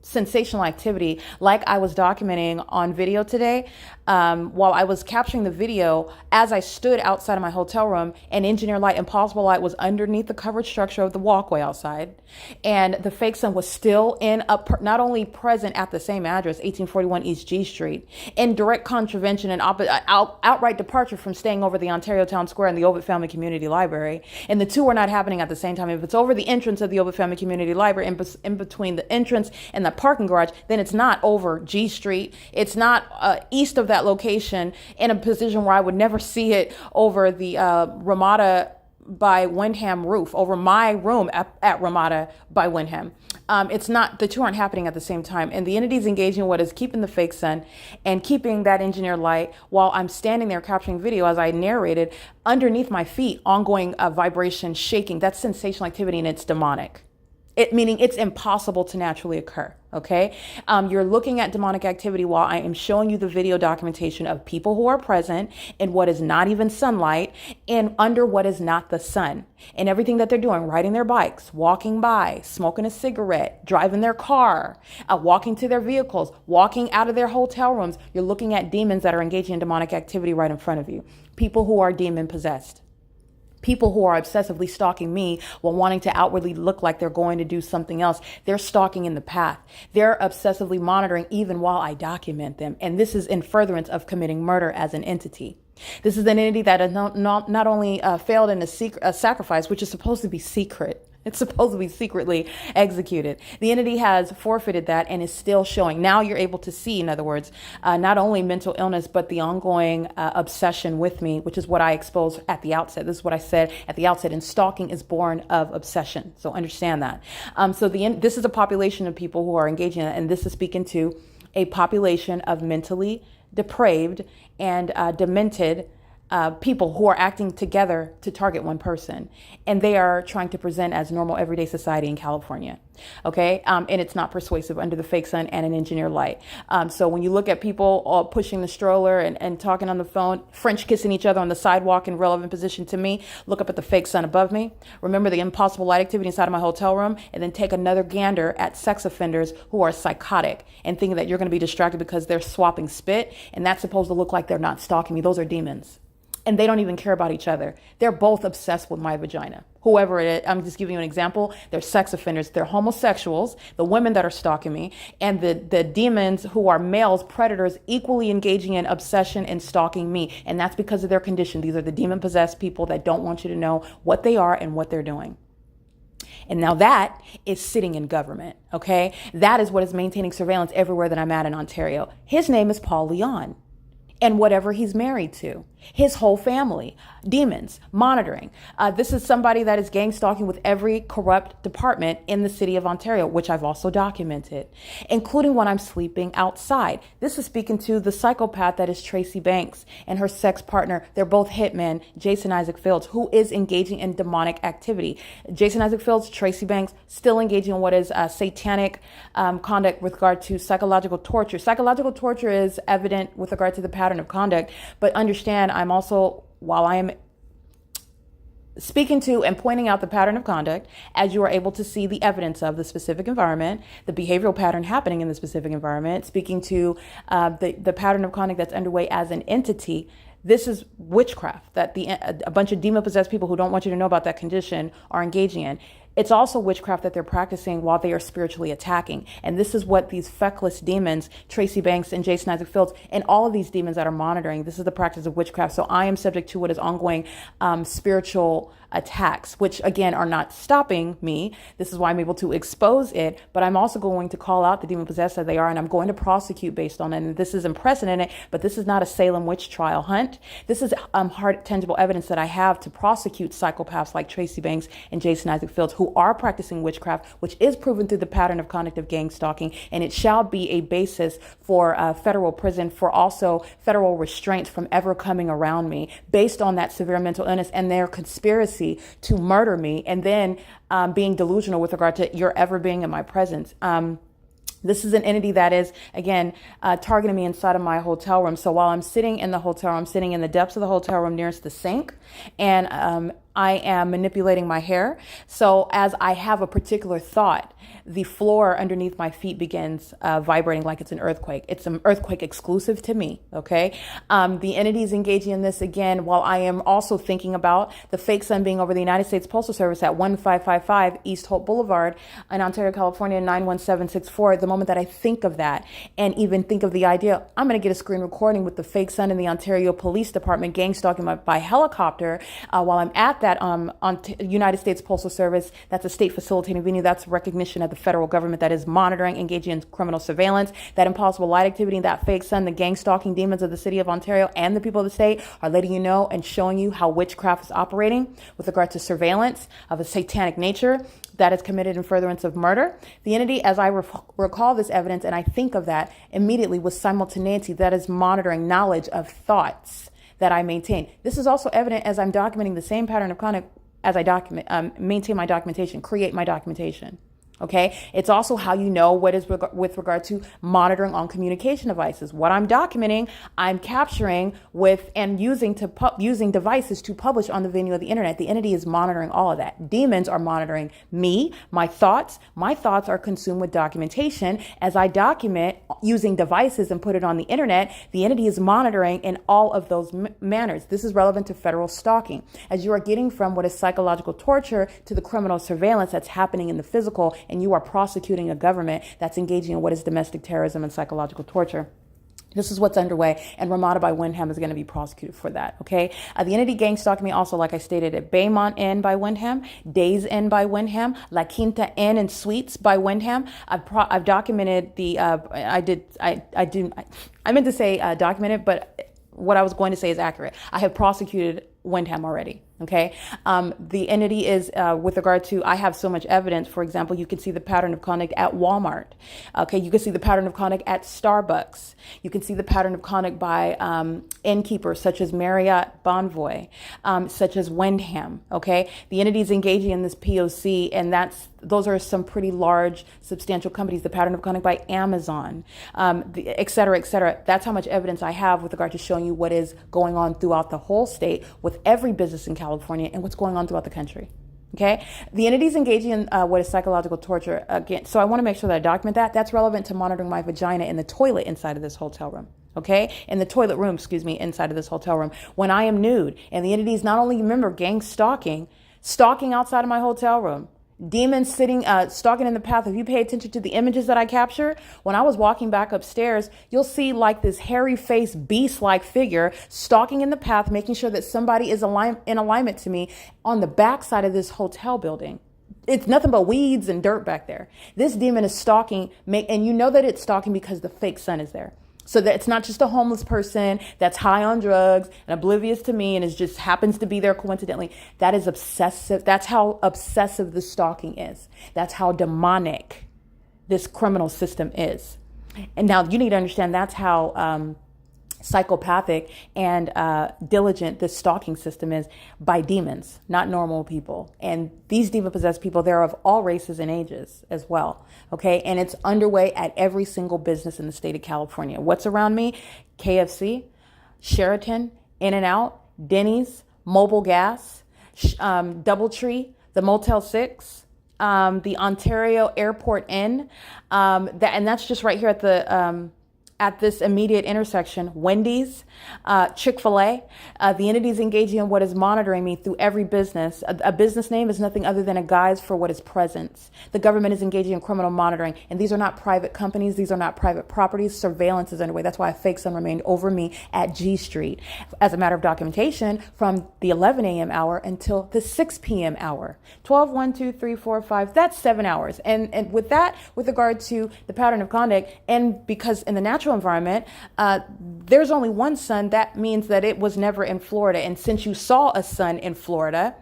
sensational activity, like I was documenting on video today. While I was capturing the video, as I stood outside of my hotel room, and engineer light, impossible light, was underneath the covered structure of the walkway outside, and the fake sun was still not only present at the same address, 1841 East G Street, in direct contravention and outright departure from staying over the Ontario Town Square and the Ovitt Family Community Library. And the two are not happening at the same time. If it's over the entrance of the Ovitt Family Community Library, in between the entrance and the parking garage, then it's not over G Street. It's not east of that location in a position where I would never see it over the RAMADA by WYNDHAM roof, over my room at RAMADA by WYNDHAM. It's not, the two aren't happening at the same time. And the entity is engaging in what is keeping the fake sun and keeping that engineered light while I'm standing there capturing video, as I narrated, underneath my feet, ongoing vibration, shaking. That's sensational activity, and it's demonic. Meaning it's impossible to naturally occur. Okay, you're looking at demonic activity while I am showing you the video documentation of people who are present in what is not even sunlight and under what is not the sun, and everything that they're doing, riding their bikes, walking by, smoking a cigarette, driving their car, walking to their vehicles, walking out of their hotel rooms. You're looking at demons that are engaging in demonic activity right in front of you. People who are demon possessed. People who are obsessively stalking me while wanting to outwardly look like they're going to do something else. They're stalking in the path. They're obsessively monitoring even while I document them. And this is in furtherance of committing murder as an entity. This is an entity that has not only failed in a sacrifice, which is supposed to be secret. It's supposed to be secretly executed. The entity has forfeited that and is still showing. Now you're able to see, in other words, not only mental illness, but the ongoing obsession with me, which is what I exposed at the outset. This is what I said at the outset. And stalking is born of obsession. So understand that. This is a population of people who are engaging in it. And this is speaking to a population of mentally depraved and demented people who are acting together to target one person, and they are trying to present as normal everyday society in California. Okay, and it's not persuasive under the fake sun and an engineer light. So when you look at people all pushing the stroller and talking on the phone, French kissing each other on the sidewalk in relevant position to me, look up at the fake sun above me. Remember the impossible light activity inside of my hotel room, and then take another gander at sex offenders who are psychotic and thinking that you're going to be distracted because they're swapping spit, and that's supposed to look like they're not stalking me. Those are demons. And they don't even care about each other. They're both obsessed with my vagina. Whoever it is, I'm just giving you an example. They're sex offenders. They're homosexuals, the women that are stalking me, and the demons who are males, predators, equally engaging in obsession and stalking me. And that's because of their condition. These are the demon-possessed people that don't want you to know what they are and what they're doing. And now that is sitting in government, okay? That is what is maintaining surveillance everywhere that I'm at in Ontario. His name is Paul Leon. And whatever he's married to, his whole family, demons, monitoring. This is somebody that is gang stalking with every corrupt department in the city of Ontario, which I've also documented, including when I'm sleeping outside. This is speaking to the psychopath that is Tracy Banks and her sex partner. They're both hitmen, Jason Isaac Fields, who is engaging in demonic activity. Jason Isaac Fields, Tracy Banks, still engaging in what is satanic conduct with regard to psychological torture. Psychological torture is evident with regard to the pattern of conduct, but understand I'm also, while I am speaking to and pointing out the pattern of conduct, as you are able to see the evidence of the specific environment, the behavioral pattern happening in the specific environment, speaking to the pattern of conduct that's underway as an entity. This is witchcraft that a bunch of demon-possessed people who don't want you to know about that condition are engaging in. It's also witchcraft that they're practicing while they are spiritually attacking. And this is what these feckless demons, Tracy Banks and Jason Isaac Fields, and all of these demons that are monitoring, this is the practice of witchcraft. So I am subject to what is ongoing spiritual attacks, which again are not stopping me. This is why I'm able to expose it, but I'm also going to call out the demon possessed as they are, and I'm going to prosecute based on it. And this is unprecedented, but this is not a Salem witch trial hunt. This is hard, tangible evidence that I have to prosecute psychopaths like Tracy Banks and Jason Isaac Fields, who are practicing witchcraft, which is proven through the pattern of conduct of gang stalking, and it shall be a basis for federal prison, for also federal restraint from ever coming around me based on that severe mental illness and their conspiracy to murder me, and then being delusional with regard to your ever being in my presence. This is an entity that is, again, targeting me inside of my hotel room. So while I'm sitting in the hotel room, I'm sitting in the depths of the hotel room nearest the sink, and I am manipulating my hair. So as I have a particular thought, the floor underneath my feet begins vibrating like it's an earthquake. It's an earthquake exclusive to me, okay? The entity is engaging in this again while I am also thinking about the fake sun being over the United States Postal Service at 1555 East Hope Boulevard in Ontario, California, 91764. The moment that I think of that and even think of the idea, I'm going to get a screen recording with the fake sun in the Ontario Police Department gang stalking by helicopter while I'm at that United States Postal Service. That's a state facilitating venue. That's recognition of the federal government that is monitoring, engaging in criminal surveillance. That impossible light activity and that fake sun, the gang stalking demons of the city of Ontario and the people of the state are letting you know and showing you how witchcraft is operating with regard to surveillance of a satanic nature that is committed in furtherance of murder. The entity, as I recall this evidence and I think of that immediately with simultaneity, that is monitoring knowledge of thoughts that I maintain. This is also evident as I'm documenting the same pattern of conduct as I maintain my documentation, create my documentation. Okay, it's also how you know what is with regard to monitoring on communication devices. What I'm documenting, I'm capturing with and using devices to publish on the venue of the internet. The entity is monitoring all of that. Demons are monitoring me, my thoughts. My thoughts are consumed with documentation. As I document using devices and put it on the internet, the entity is monitoring in all of those manners. This is relevant to federal stalking. As you are getting from what is psychological torture to the criminal surveillance that's happening in the physical, and you are prosecuting a government that's engaging in what is domestic terrorism and psychological torture. This is what's underway, and RAMADA by WYNDHAM is going to be prosecuted for that, okay? The entity gang stalking me also, like I stated, at Baymont Inn by WYNDHAM, Days Inn by WYNDHAM, La Quinta Inn and Suites by WYNDHAM. I've documented the, I meant to say documented, but what I was going to say is accurate. I have prosecuted WYNDHAM already. Okay. The entity is with regard to, I have so much evidence. For example, you can see the pattern of conduct at Walmart. Okay. You can see the pattern of conduct at Starbucks. You can see the pattern of conduct by innkeepers such as Marriott Bonvoy, such as WYNDHAM. Okay. The entity is engaging in this P.O.C. and those are some pretty large, substantial companies. The pattern of conduct by Amazon, et cetera, et cetera. That's how much evidence I have with regard to showing you what is going on throughout the whole state with every business in California and what's going on throughout the country. Okay. The entity's engaging in what is psychological torture again. So I want to make sure that I document that. That's relevant to monitoring my vagina in the toilet inside of this hotel room. Okay. In the toilet room, inside of this hotel room when I am nude, and the entity's not only, remember, gang stalking outside of my hotel room. Demons sitting, stalking in the path. If you pay attention to the images that I capture, when I was walking back upstairs, you'll see like this hairy-faced beast-like figure stalking in the path, making sure that somebody is in alignment to me on the backside of this hotel building. It's nothing but weeds and dirt back there. This demon is stalking, and you know that it's stalking because the fake sun is there. So that it's not just a homeless person that's high on drugs and oblivious to me and is just happens to be there coincidentally. That is obsessive. That's how obsessive the stalking is. That's how demonic this criminal system is. And now you need to understand that's how psychopathic and diligent this stalking system is by demons, not normal people. And these demon-possessed people, they're of all races and ages as well. Okay, and it's underway at every single business in the state of California. What's around me? KFC, Sheraton, In-N-Out, Denny's, Mobil Gas, Doubletree, the Motel 6, the Ontario Airport Inn, and that's just right here at this immediate intersection. Wendy's, Chick-fil-A. The entity is engaging in what is monitoring me through every business. A business name is nothing other than a guise for what is presence. The government is engaging in criminal monitoring, and these are not private companies. These are not private properties. Surveillance is underway. That's why a fake sun remained over me at G Street. As a matter of documentation, from the 11 a.m. hour until the 6 p.m. hour. 12, 1, 2, 3, 4, 5. That's 7 hours. And with that, with regard to the pattern of conduct, and because in the natural environment, there's only one sun, that means that it was never in Florida. And since you saw a sun in Florida,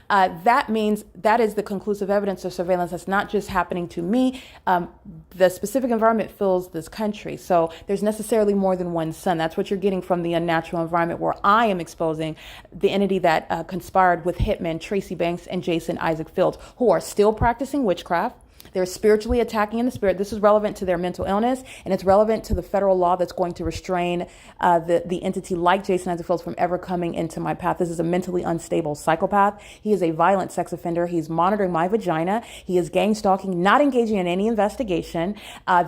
that means that is the conclusive evidence of surveillance that's not just happening to me. The specific environment fills this country. So there's necessarily more than one sun. That's what you're getting from the unnatural environment where I am exposing the entity that conspired with hitmen Tracy Banks and Jason Isaac Fields, who are still practicing witchcraft. They're spiritually attacking in the spirit. This is relevant to their mental illness, and it's relevant to the federal law that's going to restrain the entity like Jason Isaac Fields from ever coming into my path. This is a mentally unstable psychopath. He is a violent sex offender. He's monitoring my vagina. He is gang stalking, not engaging in any investigation.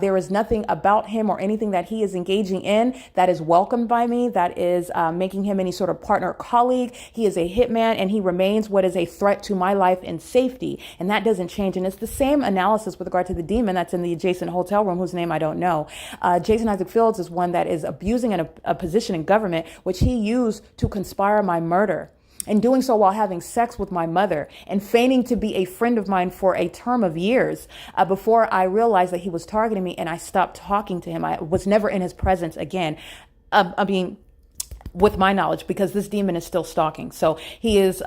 There is nothing about him or anything that he is engaging in that is welcomed by me, that is making him any sort of partner or colleague. He is a hitman, and he remains what is a threat to my life and safety, and that doesn't change. And it's the same analysis with regard to the demon that's in the adjacent hotel room, whose name I don't know. Jason Isaac Fields is one that is abusing a position in government, which he used to conspire my murder, and doing so while having sex with my mother and feigning to be a friend of mine for a term of years before I realized that he was targeting me, and I stopped talking to him. I was never in his presence again. With my knowledge, because this demon is still stalking. So he is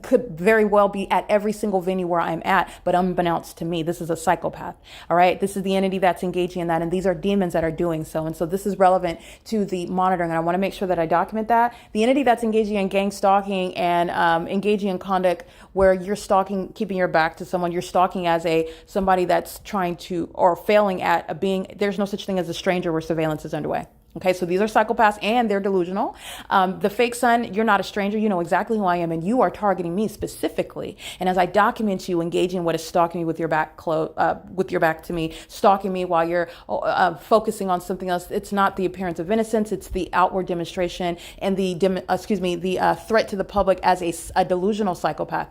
could very well be at every single venue where I'm at, but unbeknownst to me, this is a psychopath. All right. This is the entity that's engaging in that. And these are demons that are doing so. And so this is relevant to the monitoring. And I want to make sure that I document that. The entity that's engaging in gang stalking and engaging in conduct where you're stalking, keeping your back to someone, you're stalking as somebody that's trying to or failing at there's no such thing as a stranger where surveillance is underway. Okay, so these are psychopaths and they're delusional. The fake son, you're not a stranger. You know exactly who I am, and you are targeting me specifically. And as I document you engaging what is stalking me with your back to me, stalking me while you're focusing on something else, it's not the appearance of innocence. It's the outward demonstration and the threat to the public as a delusional psychopath.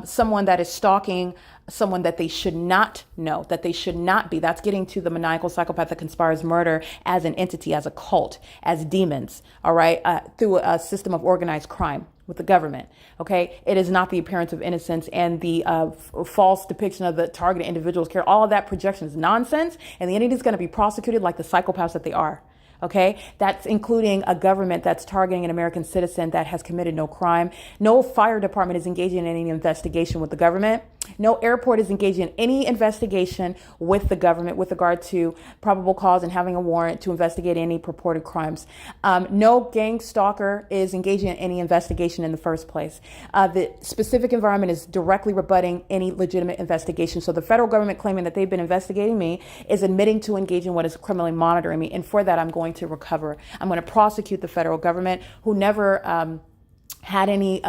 Someone that is stalking someone that they should not know, that they should not be. That's getting to the maniacal psychopath that conspires murder as an entity, as a cult, as demons, all right, through a system of organized crime with the government, okay? It is not the appearance of innocence and the false depiction of the targeted individual's care. All of that projection is nonsense, and the entity is going to be prosecuted like the psychopaths that they are. Okay, that's including a government that's targeting an American citizen that has committed no crime. No fire department is engaging in any investigation with the government. No airport is engaging in any investigation with the government with regard to probable cause and having a warrant to investigate any purported crimes. No gang stalker is engaging in any investigation in the first place. The specific environment is directly rebutting any legitimate investigation. So the federal government claiming that they've been investigating me is admitting to engage in what is criminally monitoring me. And for that, I'm going to recover. I'm going to prosecute the federal government who never had any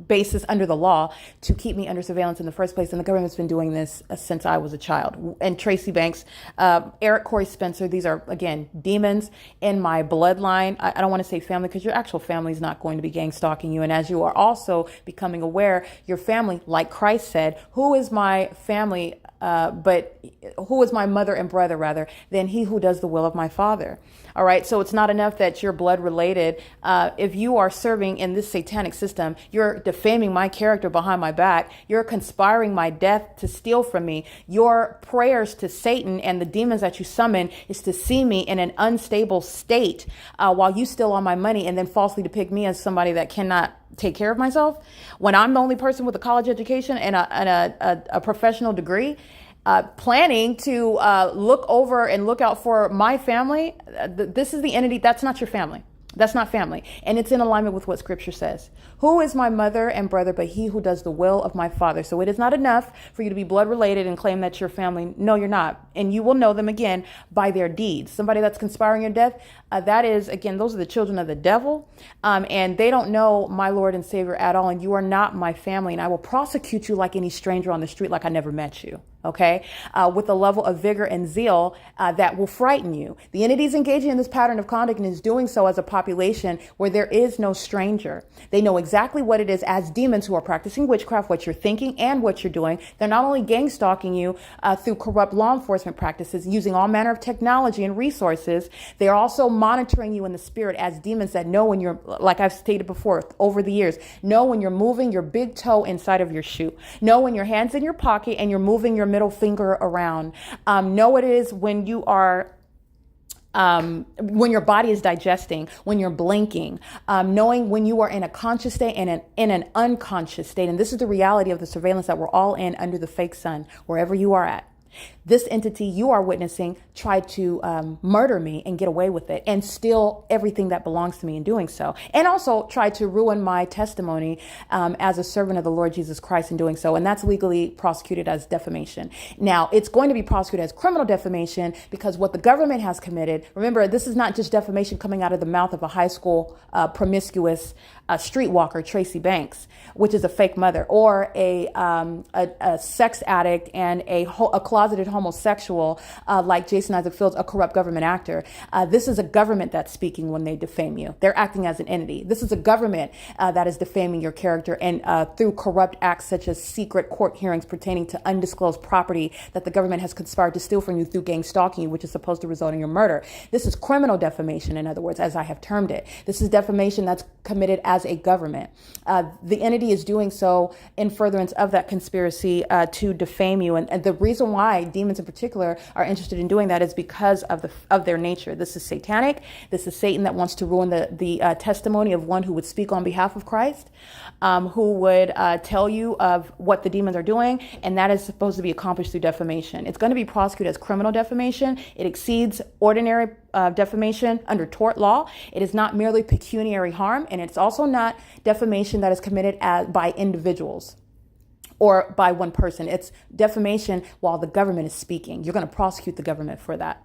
basis under the law to keep me under surveillance in the first place. And the government's been doing this since I was a child. And Tracy Banks, Eric Corey Spencer, these are, again, demons in my bloodline. I don't want to say family because your actual family is not going to be gang stalking you. And as you are also becoming aware, your family, like Christ said, who is my family, but who is my mother and brother, rather, than he who does the will of my Father. All right. So it's not enough that you're blood related. If you are serving in this satanic system, you're defaming my character behind my back. You're conspiring my death to steal from me. Your prayers to Satan and the demons that you summon is to see me in an unstable state while you steal all my money and then falsely depict me as somebody that cannot take care of myself. When I'm the only person with a college education and a professional degree, planning to look over and look out for my family, this is the entity. That's not your family. That's not family. And it's in alignment with what scripture says. Who is my mother and brother, but he who does the will of my Father? So it is not enough for you to be blood related and claim that you're family. No, you're not. And you will know them again by their deeds. Somebody that's conspiring your death, that is, again, those are the children of the devil. And they don't know my Lord and Savior at all. And you are not my family. And I will prosecute you like any stranger on the street, like I never met you. Okay, with a level of vigor and zeal that will frighten you. The entity is engaging in this pattern of conduct and is doing so as a population where there is no stranger. They know exactly what it is as demons who are practicing witchcraft, what you're thinking and what you're doing. They're not only gang stalking you through corrupt law enforcement practices, using all manner of technology and resources. They are also monitoring you in the spirit as demons that know when you're, like I've stated before over the years, know when you're moving your big toe inside of your shoe, know when your hand's in your pocket and you're moving your middle finger around. Know what it is when you are when your body is digesting, when you're blinking, knowing when you are in a conscious state and in an unconscious state. And this is the reality of the surveillance that we're all in under the fake sun, wherever you are at. This entity you are witnessing tried to murder me and get away with it and steal everything that belongs to me in doing so. And also tried to ruin my testimony as a servant of the Lord Jesus Christ in doing so. And that's legally prosecuted as defamation. Now, it's going to be prosecuted as criminal defamation because what the government has committed, remember, this is not just defamation coming out of the mouth of a high school promiscuous streetwalker, Tracy Banks, which is a fake mother, or a sex addict and a closeted homosexual like Jason Isaac Fields, a corrupt government actor. This is a government that's speaking when they defame you. They're acting as an entity. This is a government that is defaming your character and through corrupt acts such as secret court hearings pertaining to undisclosed property that the government has conspired to steal from you through gang stalking you, which is supposed to result in your murder. This is criminal defamation, in other words, as I have termed it. This is defamation that's committed as a government. The entity is doing so in furtherance of that conspiracy to defame you. And the reason why demons in particular are interested in doing that is because of their nature. This is satanic. This is Satan that wants to ruin the testimony of one who would speak on behalf of Christ, who would tell you of what the demons are doing. And that is supposed to be accomplished through defamation. It's going to be prosecuted as criminal defamation. It exceeds ordinary defamation under tort law. It is not merely pecuniary harm, and it's also not defamation that is committed by individuals or by one person. It's defamation while the government is speaking. You're going to prosecute the government for that.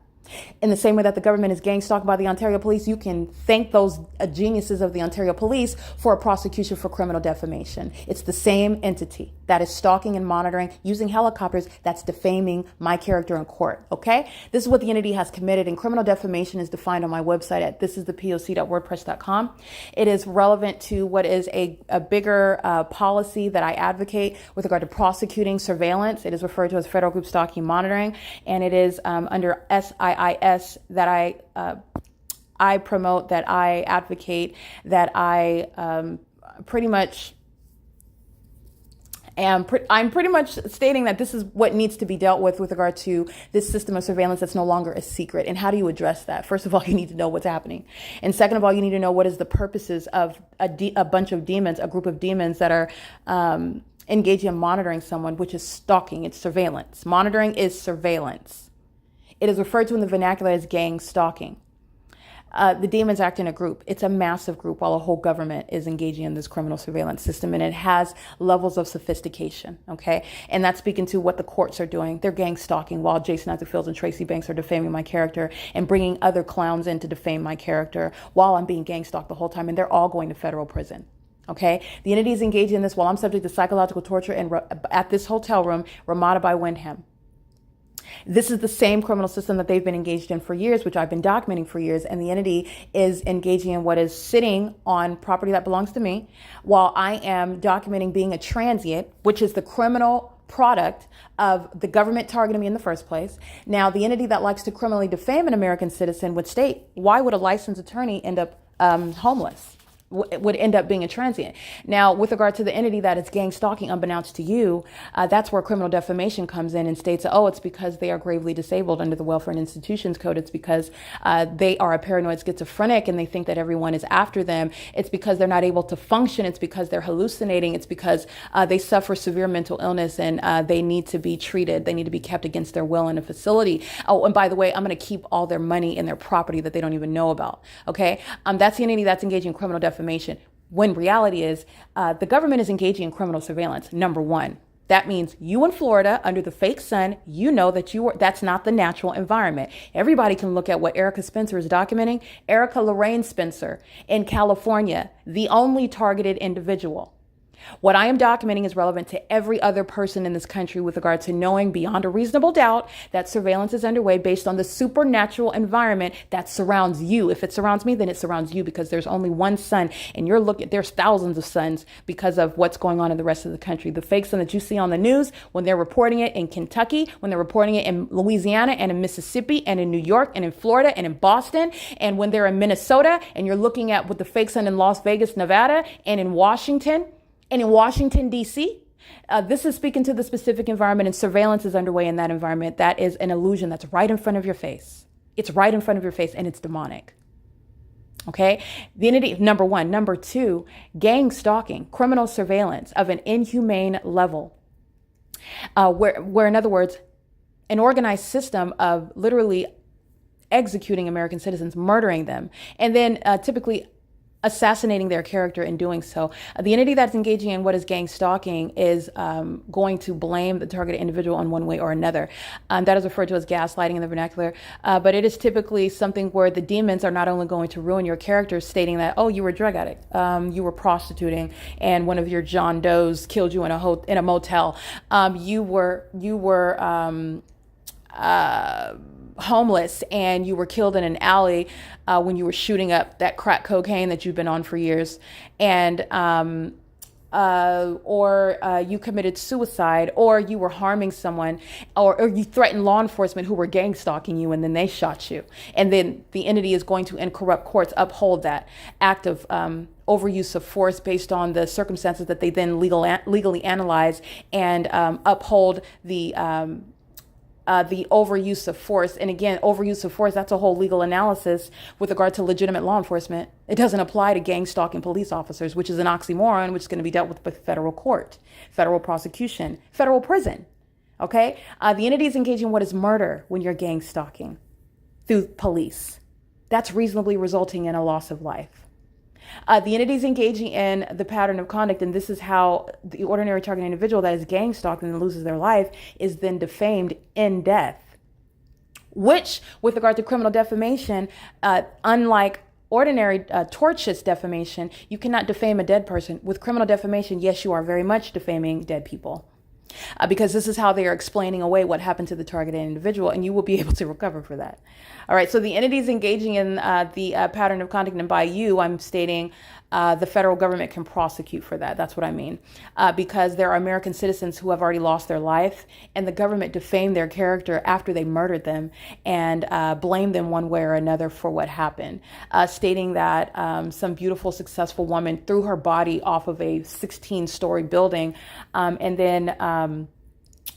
In the same way that the government is gang stalked by the Ontario Police, you can thank those geniuses of the Ontario Police for a prosecution for criminal defamation. It's the same entity that is stalking and monitoring using helicopters that's defaming my character in court. Okay? This is what the entity has committed, and criminal defamation is defined on my website at thisisthepoc.wordpress.com. It is relevant to what is a bigger policy that I advocate with regard to prosecuting surveillance. It is referred to as federal group stalking monitoring, and it is under I.I.S. that I promote, that I advocate, that I pretty much And I'm pretty much stating that this is what needs to be dealt with regard to this system of surveillance that's no longer a secret. And how do you address that? First of all, you need to know what's happening. And second of all, you need to know what is the purposes of a bunch of demons, a group of demons that are engaging in monitoring someone, which is stalking. It's surveillance. Monitoring is surveillance. It is referred to in the vernacular as gang stalking. The demons act in a group. It's a massive group while a whole government is engaging in this criminal surveillance system, and it has levels of sophistication, okay? And that's speaking to what the courts are doing. They're gang stalking while Jason Isaac Fields and Tracy Banks are defaming my character and bringing other clowns in to defame my character while I'm being gang stalked the whole time, and they're all going to federal prison. Okay, the entity is engaging in this while I'm subject to psychological torture and at this hotel room, RAMADA by WYNDHAM. This is the same criminal system that they've been engaged in for years, which I've been documenting for years. And the entity is engaging in what is sitting on property that belongs to me while I am documenting being a transient, which is the criminal product of the government targeting me in the first place. Now, the entity that likes to criminally defame an American citizen would state, why would a licensed attorney end up homeless? Would end up being a transient. Now, with regard to the entity that is gang stalking unbeknownst to you, that's where criminal defamation comes in and states, oh, it's because they are gravely disabled under the Welfare and Institutions Code. It's because they are a paranoid schizophrenic and they think that everyone is after them. It's because they're not able to function. It's because they're hallucinating. It's because they suffer severe mental illness and they need to be treated. They need to be kept against their will in a facility. Oh, and by the way, I'm going to keep all their money and their property that they don't even know about. Okay, that's the entity that's engaging in criminal defamation. When reality is the government is engaging in criminal surveillance. Number one, that means you in Florida under the fake sun, you know that that's not the natural environment. Everybody can look at what Erica Spencer is documenting. Erica Lorraine Spencer in California, the only targeted individual. What I am documenting is relevant to every other person in this country with regard to knowing beyond a reasonable doubt that surveillance is underway based on the supernatural environment that surrounds you. If it surrounds me, then it surrounds you because there's only one sun and there's thousands of suns because of what's going on in the rest of the country. The fake sun that you see on the news when they're reporting it in Kentucky, when they're reporting it in Louisiana and in Mississippi and in New York and in Florida and in Boston, and when they're in Minnesota and you're looking at what the fake sun in Las Vegas, Nevada and in Washington, and in Washington, D.C., this is speaking to the specific environment, and surveillance is underway in that environment. That is an illusion that's right in front of your face. It's right in front of your face, and it's demonic. Okay? The entity, number one. Number two, gang stalking, criminal surveillance of an inhumane level, where, in other words, an organized system of literally executing American citizens, murdering them, and then typically assassinating their character in doing so. The entity that's engaging in what is gang stalking is going to blame the targeted individual in one way or another. That is referred to as gaslighting in the vernacular, but it is typically something where the demons are not only going to ruin your character, stating that, oh, you were a drug addict, you were prostituting, and one of your John Does killed you in a motel. You were homeless and you were killed in an alley when you were shooting up that crack cocaine that you've been on for years, and or you committed suicide, or you were harming someone, or you threatened law enforcement who were gang stalking you and then they shot you. And then the entity is going to, in corrupt courts, uphold that act of overuse of force based on the circumstances that they then legally analyze and uphold the overuse of force. And again, overuse of force, that's a whole legal analysis with regard to legitimate law enforcement. It doesn't apply to gang stalking police officers, which is an oxymoron, which is going to be dealt with by federal court, federal prosecution, federal prison. Okay? The entity is engaging in what is murder when you're gang stalking through police. That's reasonably resulting in a loss of life. The entity is engaging in the pattern of conduct, and this is how the ordinary target individual that is gang stalked and loses their life is then defamed in death, which, with regard to criminal defamation, unlike ordinary tortious defamation, you cannot defame a dead person. With criminal defamation, yes, you are very much defaming dead people. Because this is how they are explaining away what happened to the targeted individual, and you will be able to recover for that. All right, so the entity is engaging in the pattern of conduct, and by you, I'm stating the federal government can prosecute for that. That's what I mean. Because there are American citizens who have already lost their life, and the government defamed their character after they murdered them and blamed them one way or another for what happened, stating that some beautiful, successful woman threw her body off of a 16-story building, and then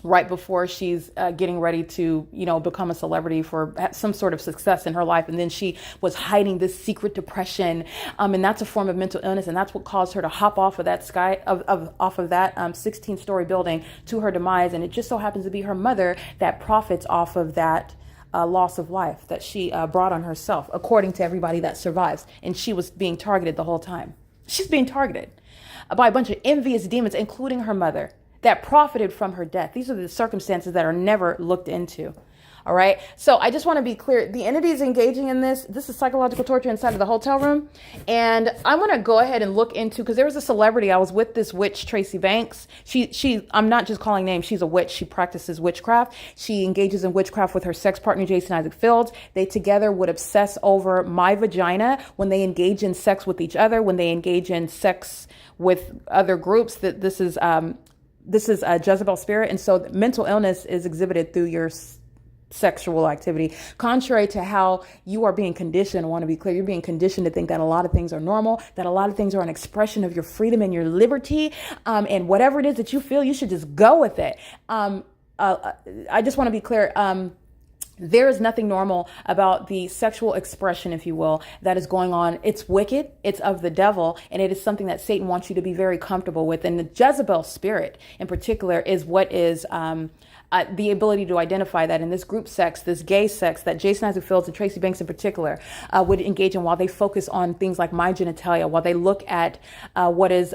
right before she's getting ready to, become a celebrity for some sort of success in her life. And then she was hiding this secret depression. And that's a form of mental illness. And that's what caused her to hop off of that off of that 16-story building to her demise. And it just so happens to be her mother that profits off of that loss of life that she brought on herself, according to everybody that survives. And she was being targeted the whole time. She's being targeted by a bunch of envious demons, including her mother, that profited from her death. These are the circumstances that are never looked into. All right. So I just want to be clear. The entities engaging in this is psychological torture inside of the hotel room. And I want to go ahead and look into, because there was a celebrity. I was with this witch, Tracy Banks. I'm not just calling names. She's a witch. She practices witchcraft. She engages in witchcraft with her sex partner, Jason Isaac Fields. They together would obsess over my vagina when they engage in sex with each other, when they engage in sex with other groups. That this is a Jezebel spirit. And so mental illness is exhibited through your sexual activity, contrary to how you are being conditioned. I want to be clear. You're being conditioned to think that a lot of things are normal, that a lot of things are an expression of your freedom and your liberty. And whatever it is that you feel, you should just go with it. I just want to be clear. There is nothing normal about the sexual expression, if you will, that is going on. It's wicked. It's of the devil. And it is something that Satan wants you to be very comfortable with. And the Jezebel spirit in particular is what is the ability to identify that in this group sex, this gay sex that Jason Isaac Fields and Tracy Banks in particular would engage in, while they focus on things like my genitalia, while they look at what is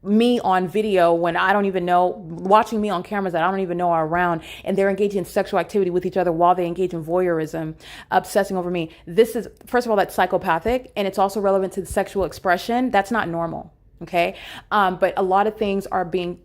me on video when I don't even know, watching me on cameras that I don't even know are around, and they're engaging in sexual activity with each other while they engage in voyeurism, obsessing over me. This is, first of all, that's psychopathic, and it's also relevant to the sexual expression. That's not normal, okay? But a lot of things are being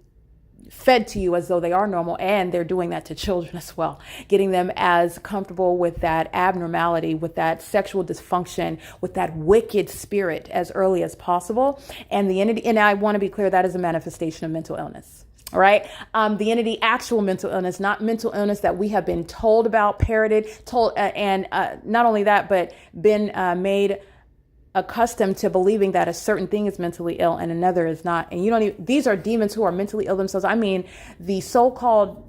fed to you as though they are normal, and they're doing that to children as well, getting them as comfortable with that abnormality, with that sexual dysfunction, with that wicked spirit as early as possible. And the entity, and I want to be clear, that is a manifestation of mental illness. All right. The entity, actual mental illness, not mental illness that we have been told about, parroted, told, and not only that, but been made accustomed to believing that a certain thing is mentally ill and another is not. And you don't even, these are demons who are mentally ill themselves. I mean, the so-called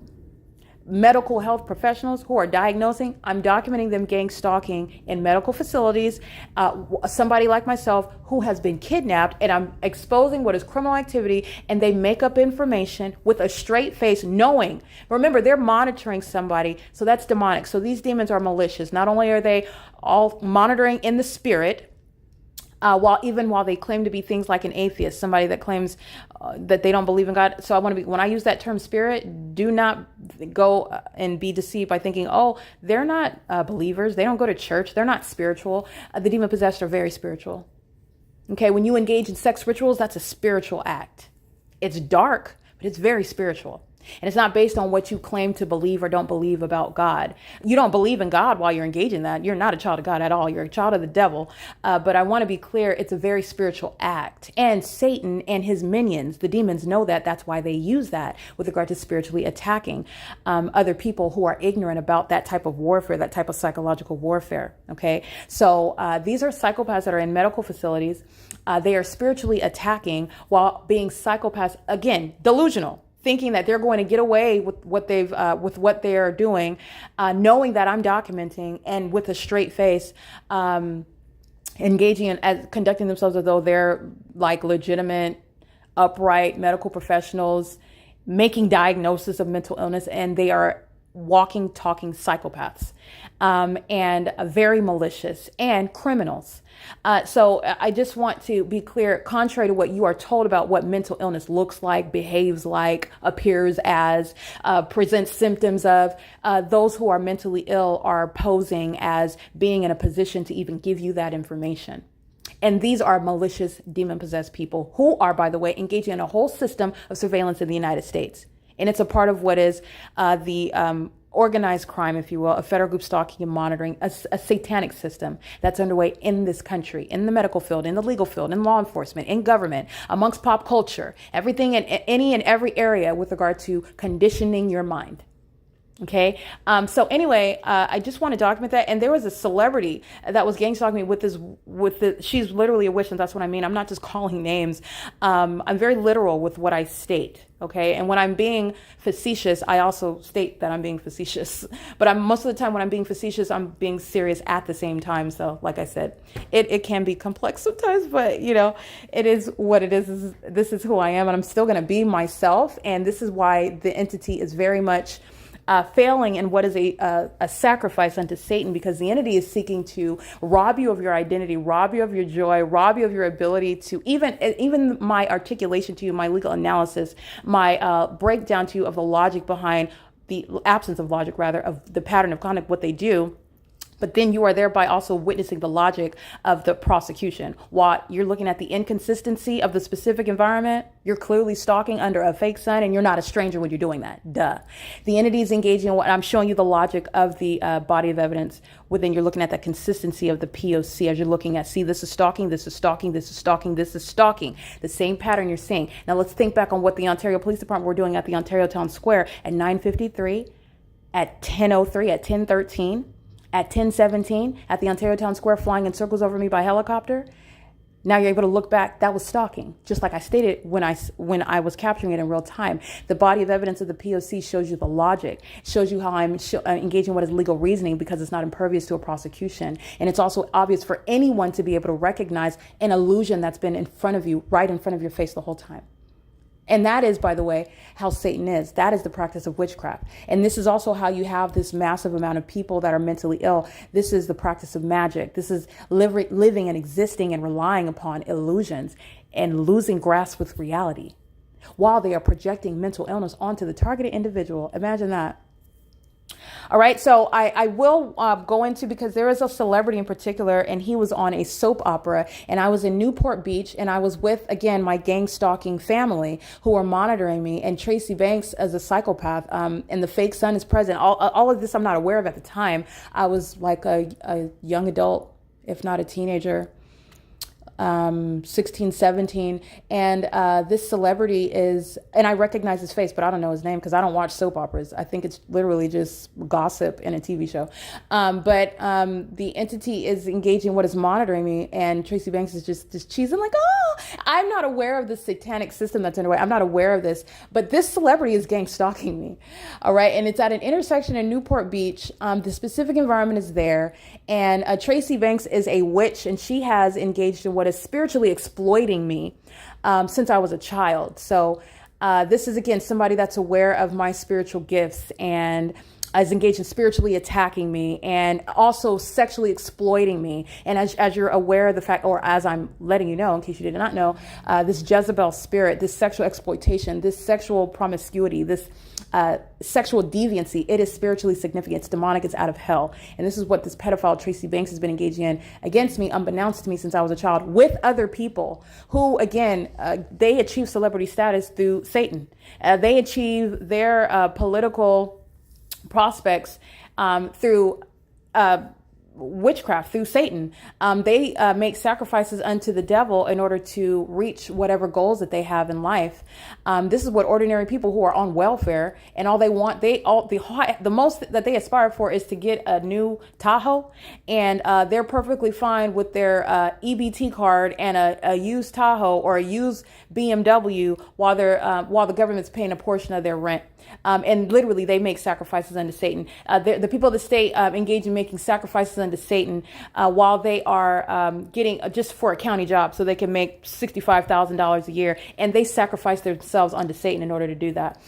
medical health professionals who are diagnosing, I'm documenting them gang stalking in medical facilities. Somebody like myself who has been kidnapped, and I'm exposing what is criminal activity, and they make up information with a straight face, knowing, remember, they're monitoring somebody. So that's demonic. So these demons are malicious. Not only are they all monitoring in the spirit, while they claim to be things like an atheist, somebody that claims that they don't believe in God. So when I use that term spirit, do not go and be deceived by thinking, oh, they're not believers. They don't go to church. They're not spiritual. The demon possessed are very spiritual. Okay. When you engage in sex rituals, that's a spiritual act. It's dark, but it's very spiritual. And it's not based on what you claim to believe or don't believe about God. You don't believe in God while you're engaging in that. You're not a child of God at all. You're a child of the devil. But I want to be clear, it's a very spiritual act. And Satan and his minions, the demons, know that. That's why they use that with regard to spiritually attacking other people who are ignorant about that type of warfare, that type of psychological warfare. Okay. So these are psychopaths that are in medical facilities. They are spiritually attacking while being psychopaths, again, delusional, thinking that they're going to get away with what they're doing, knowing that I'm documenting, and with a straight face, engaging in, conducting themselves as though they're like legitimate, upright medical professionals, making diagnosis of mental illness, and they are walking, talking psychopaths, and very malicious and criminals. So I just want to be clear, contrary to what you are told about what mental illness looks like, behaves like, appears as, presents symptoms of, those who are mentally ill are posing as being in a position to even give you that information. And these are malicious, demon-possessed people who are, by the way, engaging in a whole system of surveillance in the United States. And it's a part of what is the organized crime, if you will, a federal group stalking and monitoring, a satanic system that's underway in this country, in the medical field, in the legal field, in law enforcement, in government, amongst pop culture, everything in any and every area with regard to conditioning your mind. Okay. So anyway, I just want to document that. And there was a celebrity that was gang stalking me she's literally a witch. And that's what I mean. I'm not just calling names. I'm very literal with what I state. Okay. And when I'm being facetious, I also state that I'm being facetious, but most of the time when I'm being facetious, I'm being serious at the same time. So like I said, it can be complex sometimes, but it is what it is. This is who I am, and I'm still going to be myself. And this is why the entity is very much failing in what is a sacrifice unto Satan, because the entity is seeking to rob you of your identity, rob you of your joy, rob you of your ability to even my articulation to you, my legal analysis, my breakdown to you of the logic behind the absence of logic, rather, of the pattern of conduct, what they do. But then you are thereby also witnessing the logic of the prosecution. While you're looking at the inconsistency of the specific environment, you're clearly stalking under a fake sun, and you're not a stranger when you're doing that. Duh. The entity is engaging in what I'm showing you the logic of the body of evidence. Within you're looking at that consistency of the P.O.C. as you're looking at, see, this is stalking, this is stalking, this is stalking, this is stalking. The same pattern you're seeing. Now let's think back on what the Ontario Police Department were doing at the Ontario Town Square at 9:53, at 10:03, at 10:13. At 10:17, at the Ontario Town Square, flying in circles over me by helicopter. Now you're able to look back. That was stalking, just like I stated when I was capturing it in real time. The body of evidence of the P.O.C. shows you the logic, shows you how I'm engaging what is legal reasoning, because it's not impervious to a prosecution. And it's also obvious for anyone to be able to recognize an illusion that's been in front of you, right in front of your face the whole time. And that is, by the way, how Satan is. That is the practice of witchcraft. And this is also how you have this massive amount of people that are mentally ill. This is the practice of magic. This is living and existing and relying upon illusions and losing grasp with reality while they are projecting mental illness onto the targeted individual. Imagine that. All right, so I will go into, because there is a celebrity in particular, and he was on a soap opera, and I was in Newport Beach, and I was with, again, my gang stalking family who were monitoring me, and Tracy Banks as a psychopath, and the fake son is present. All of this I'm not aware of at the time. I was like a young adult, if not a teenager. 16, 17. And this celebrity is, and I recognize his face, but I don't know his name because I don't watch soap operas. I think it's literally just gossip in a TV show. But the entity is engaging what is monitoring me, and Tracy Banks is just cheesing like, oh, I'm not aware of the satanic system that's underway. I'm not aware of this, but this celebrity is gang stalking me. All right. And it's at an intersection in Newport Beach. The specific environment is there. And Tracy Banks is a witch, and she has engaged in what is spiritually exploiting me since I was a child. So this is, again, somebody that's aware of my spiritual gifts and is engaged in spiritually attacking me and also sexually exploiting me. And as you're aware of the fact, or as I'm letting you know, in case you did not know, this Jezebel spirit, this sexual exploitation, this sexual promiscuity, this sexual deviancy, it is spiritually significant. It's demonic. It's out of hell. And this is what this pedophile Tracy Banks has been engaging in against me, unbeknownst to me, since I was a child, with other people who, again, they achieve celebrity status through Satan. They achieve their political prospects through witchcraft, through Satan. They make sacrifices unto the devil in order to reach whatever goals that they have in life. This is what ordinary people who are on welfare, and all they want, the most that they aspire for is to get a new Tahoe, and they're perfectly fine with their EBT card and a used Tahoe or a used BMW while the government's paying a portion of their rent. And literally, they make sacrifices unto Satan. The people of the state engage in making sacrifices unto Satan while they are getting just for a county job, so they can make $65,000 a year, and they sacrifice themselves unto Satan in order to do that.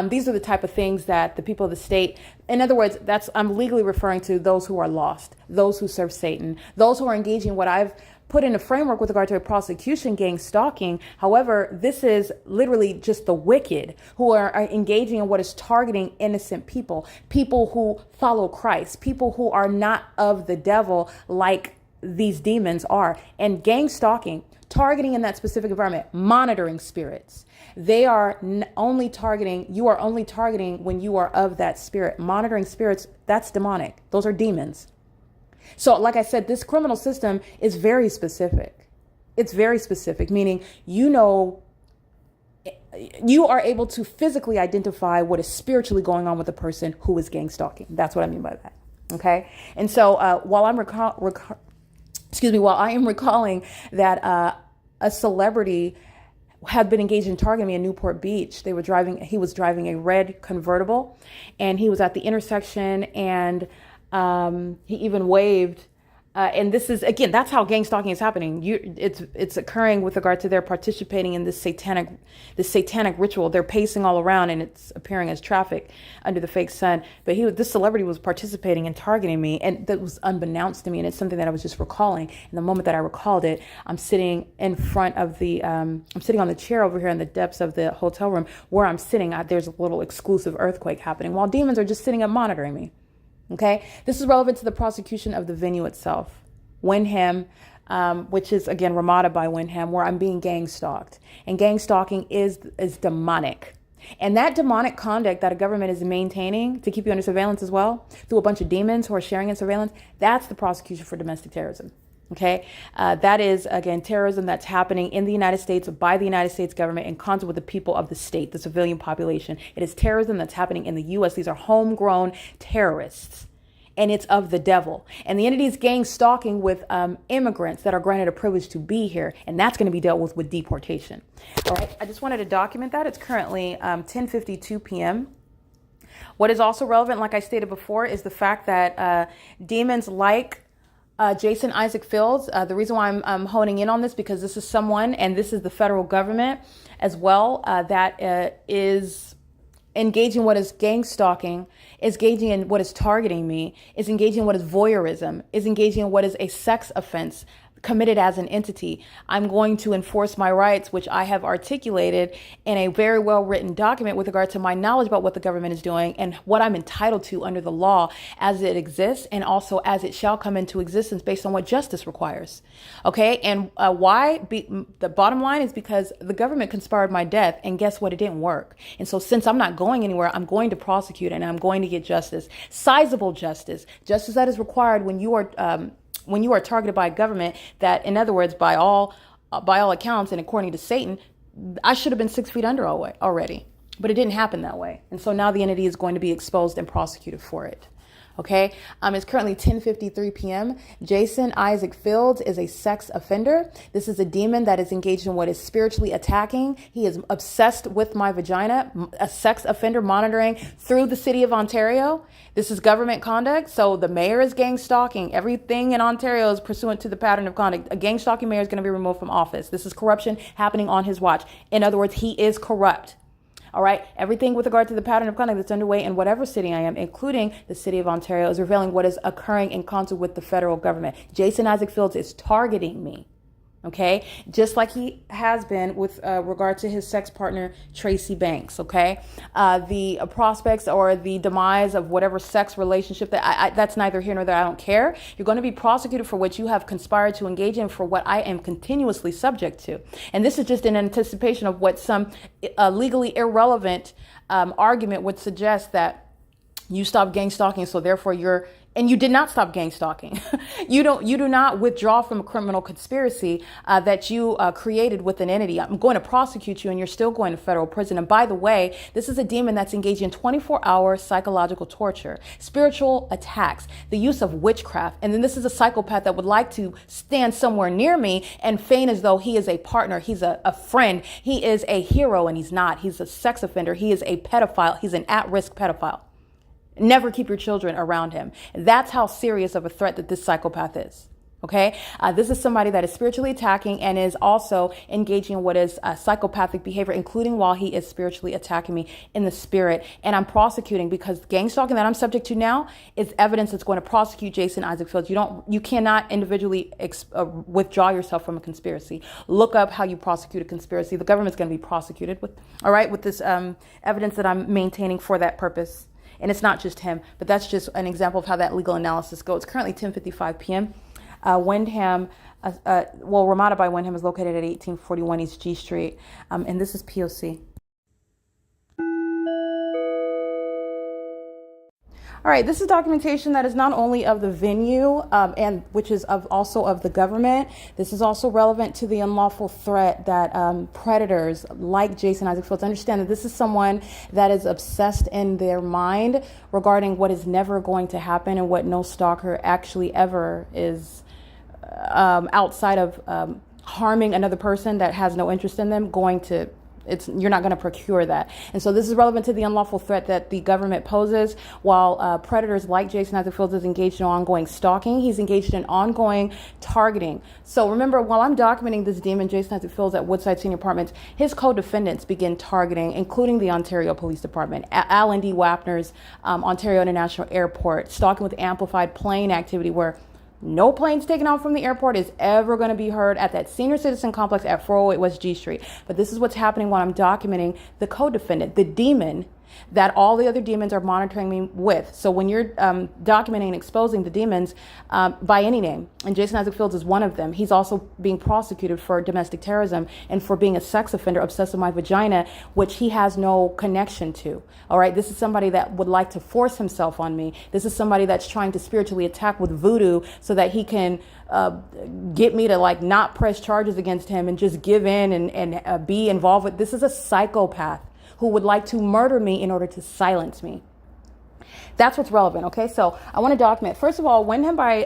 These are the type of things that the people of the state, in other words, I'm legally referring to those who are lost, those who serve Satan, those who are engaging what I've put in a framework with regard to a prosecution, gang stalking. However, this is literally just the wicked who are engaging in what is targeting innocent people, people who follow Christ, people who are not of the devil, like these demons are. And gang stalking, targeting in that specific environment, monitoring spirits. They are only targeting, you are only targeting when you are of that spirit. Monitoring spirits, that's demonic. Those are demons. So like I said, this criminal system is very specific. It's very specific, meaning, you know, you are able to physically identify what is spiritually going on with a person who is gang stalking. That's what I mean by that. Okay. And so while I am recalling that a celebrity had been engaged in targeting me in Newport Beach. He was driving a red convertible, and he was at the intersection, and he even waved. And this is, again, that's how gang stalking is happening. It's occurring with regard to their participating in this satanic ritual. They're pacing all around, and it's appearing as traffic under the fake sun. But this celebrity was participating in targeting me, and that was unbeknownst to me. And it's something that I was just recalling. And the moment that I recalled it, I'm sitting in front of I'm sitting on the chair over here in the depths of the hotel room where I'm sitting. There's a little exclusive earthquake happening while demons are just sitting up monitoring me. Okay, this is relevant to the prosecution of the venue itself, WYNDHAM, which is, again, RAMADA by WYNDHAM, where I'm being gang stalked. And gang stalking is demonic. And that demonic conduct that a government is maintaining to keep you under surveillance as well, through a bunch of demons who are sharing in surveillance, that's the prosecution for domestic terrorism. Okay, that is, again, terrorism that's happening in the United States by the United States government in concert with the people of the state, the civilian population. It is terrorism that's happening in the U.S. These are homegrown terrorists, and it's of the devil. And the entity is gang stalking with immigrants that are granted a privilege to be here, and that's going to be dealt with deportation. All right, I just wanted to document that. It's currently 10:52 p.m. What is also relevant, like I stated before, is the fact that demons like Jason Isaac Fields. The reason why I'm honing in on this, because this is someone, and this is the federal government as well, that is engaging what is gang stalking, is engaging in what is targeting me, is engaging in what is voyeurism, is engaging in what is a sex offense committed as an entity. I'm going to enforce my rights, which I have articulated in a very well written document with regard to my knowledge about what the government is doing and what I'm entitled to under the law as it exists, and also as it shall come into existence based on what justice requires. Okay, and the bottom line is because the government conspired my death, and guess what? It didn't work. And so since I'm not going anywhere, I'm going to prosecute, and I'm going to get justice, sizable justice that is required when you are targeted by a government that, in other words, by all accounts and according to Satan, I should have been 6 feet under already, but it didn't happen that way. And so now the entity is going to be exposed and prosecuted for it. Okay, it's currently 10:53 p.m. Jason Isaac Fields is a sex offender. This is a demon that is engaged in what is spiritually attacking. He is obsessed with my vagina, a sex offender monitoring through the city of Ontario. This is government conduct. So the mayor is gang stalking. Everything in Ontario is pursuant to the pattern of conduct. A gang stalking mayor is going to be removed from office. This is corruption happening on his watch. In other words, he is corrupt. All right. Everything with regard to the pattern of conduct that's underway in whatever city I am, including the city of Ontario, is revealing what is occurring in concert with the federal government. Jason Isaac Fields is targeting me. Okay, just like he has been with regard to his sex partner, Tracy Banks. Okay, the prospects or the demise of whatever sex relationship that's neither here nor there. I don't care. You're going to be prosecuted for what you have conspired to engage in, for what I am continuously subject to. And this is just in anticipation of what some legally irrelevant argument would suggest, that you stop gang stalking, so therefore and you did not stop gang stalking. You do not withdraw from a criminal conspiracy that you created with an entity. I'm going to prosecute you, and you're still going to federal prison. And by the way, this is a demon that's engaged in 24-hour psychological torture, spiritual attacks, the use of witchcraft. And then this is a psychopath that would like to stand somewhere near me and feign as though he is a partner, he's a friend, he is a hero, and he's not. He's a sex offender. He is a pedophile. He's an at-risk pedophile. Never keep your children around him. That's how serious of a threat that this psychopath is. Okay, this is somebody that is spiritually attacking and is also engaging in what is psychopathic behavior, including while he is spiritually attacking me in the spirit. And I'm prosecuting, because gang stalking that I'm subject to now is evidence that's going to prosecute Jason Isaac Fields. You cannot individually withdraw yourself from a conspiracy. Look up how you prosecute a conspiracy. The government's going to be prosecuted with this evidence that I'm maintaining for that purpose. And it's not just him, but that's just an example of how that legal analysis goes. It's currently 10:55 p.m. WYNDHAM, Ramada by WYNDHAM is located at 1841 East G Street, and this is P.O.C. All right, this is documentation that is not only of the venue, and which is also of the government. This is also relevant to the unlawful threat that predators like Jason Isaac Fields understand that this is someone that is obsessed in their mind regarding what is never going to happen and what no stalker actually ever is, outside of harming another person that has no interest in them, you're not going to procure that. And so this is relevant to the unlawful threat that the government poses. While predators like Jason Isaac Fields is engaged in ongoing stalking, he's engaged in ongoing targeting. So remember, while I'm documenting this demon, Jason Isaac Fields, at Woodside Senior Apartments, his co-defendants begin targeting, including the Ontario Police Department, Alan D. WAPNER's Ontario International Airport, stalking with amplified plane activity where no planes taken off from the airport is ever going to be heard at that senior citizen complex at 408 West G Street. But this is what's happening when I'm documenting the co-defendant, the demon that all the other demons are monitoring me with. So when you're documenting and exposing the demons by any name, and Jason Isaac Fields is one of them, he's also being prosecuted for domestic terrorism and for being a sex offender obsessed with my vagina, which he has no connection to. All right, this is somebody that would like to force himself on me. This is somebody that's trying to spiritually attack with voodoo so that he can get me to like not press charges against him and just give in and be involved with. This is a psychopath who would like to murder me in order to silence me. That's what's relevant, okay? So I want to document, first of all, Ramada by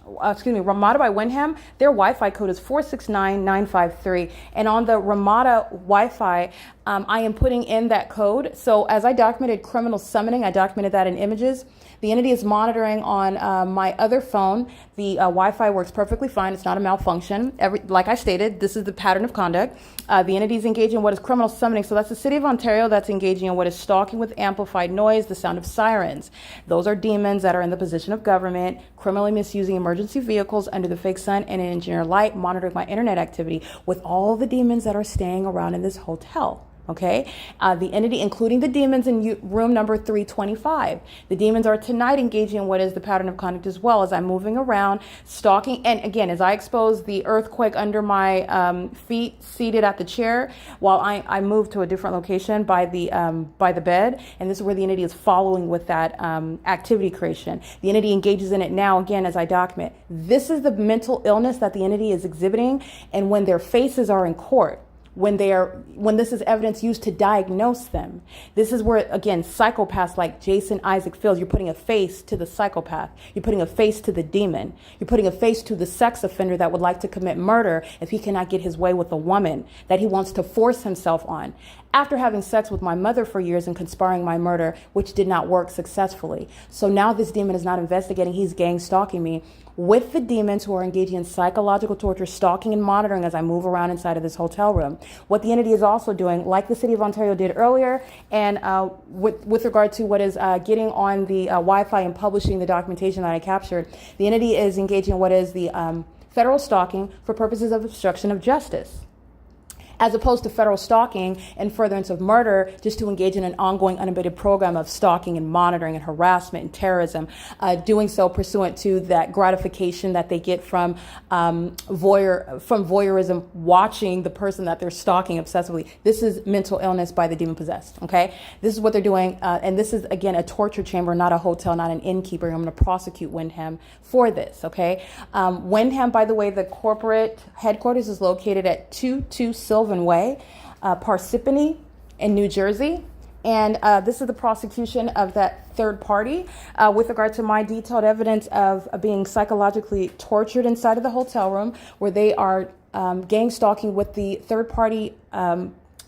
WYNDHAM, their Wi-Fi code is 469953. And on the Ramada Wi-Fi, I am putting in that code. So as I documented criminal summoning, I documented that in images. The entity is monitoring on my other phone. The Wi-Fi works perfectly fine. It's not a malfunction. Like I stated, this is the pattern of conduct. The entity is engaging in what is criminal summoning. So that's the city of Ontario that's engaging in what is stalking with amplified noise, the sound of sirens. Those are demons that are in the position of government, criminally misusing emergency vehicles under the fake sun and engineer light, monitoring my internet activity with all the demons that are staying around in this hotel. Okay, the entity, including the demons in room number 325. The demons are tonight engaging in what is the pattern of conduct as well as I'm moving around, stalking. And again, as I expose the earthquake under my feet, seated at the chair, while I move to a different location by the bed. And this is where the entity is following with that activity creation. The entity engages in it now, again, as I document. This is the mental illness that the entity is exhibiting. And when their faces are in court, when this is evidence used to diagnose them. This is where, again, psychopaths like Jason Isaac Fields, you're putting a face to the psychopath. You're putting a face to the demon. You're putting a face to the sex offender that would like to commit murder if he cannot get his way with a woman that he wants to force himself on. After having sex with my mother for years and conspiring my murder, which did not work successfully. So now this demon is not investigating, he's gang stalking me with the demons who are engaging in psychological torture, stalking and monitoring as I move around inside of this hotel room. What the entity is also doing, like the city of Ontario did earlier, and with regard to what is getting on the Wi-Fi and publishing the documentation that I captured, the entity is engaging in what is the federal stalking for purposes of obstruction of justice, as opposed to federal stalking and furtherance of murder, just to engage in an ongoing unabated program of stalking and monitoring and harassment and terrorism, doing so pursuant to that gratification that they get from voyeurism, watching the person that they're stalking obsessively. This is mental illness by the demon possessed, okay? This is what they're doing, and this is, again, a torture chamber, not a hotel, not an innkeeper. I'm gonna prosecute WYNDHAM for this, okay? WYNDHAM, by the way, the corporate headquarters is located at 22 Sylvan Way, Parsippany in New Jersey. And this is the prosecution of that third party with regard to my detailed evidence of being psychologically tortured inside of the hotel room, where they are gang stalking with the third party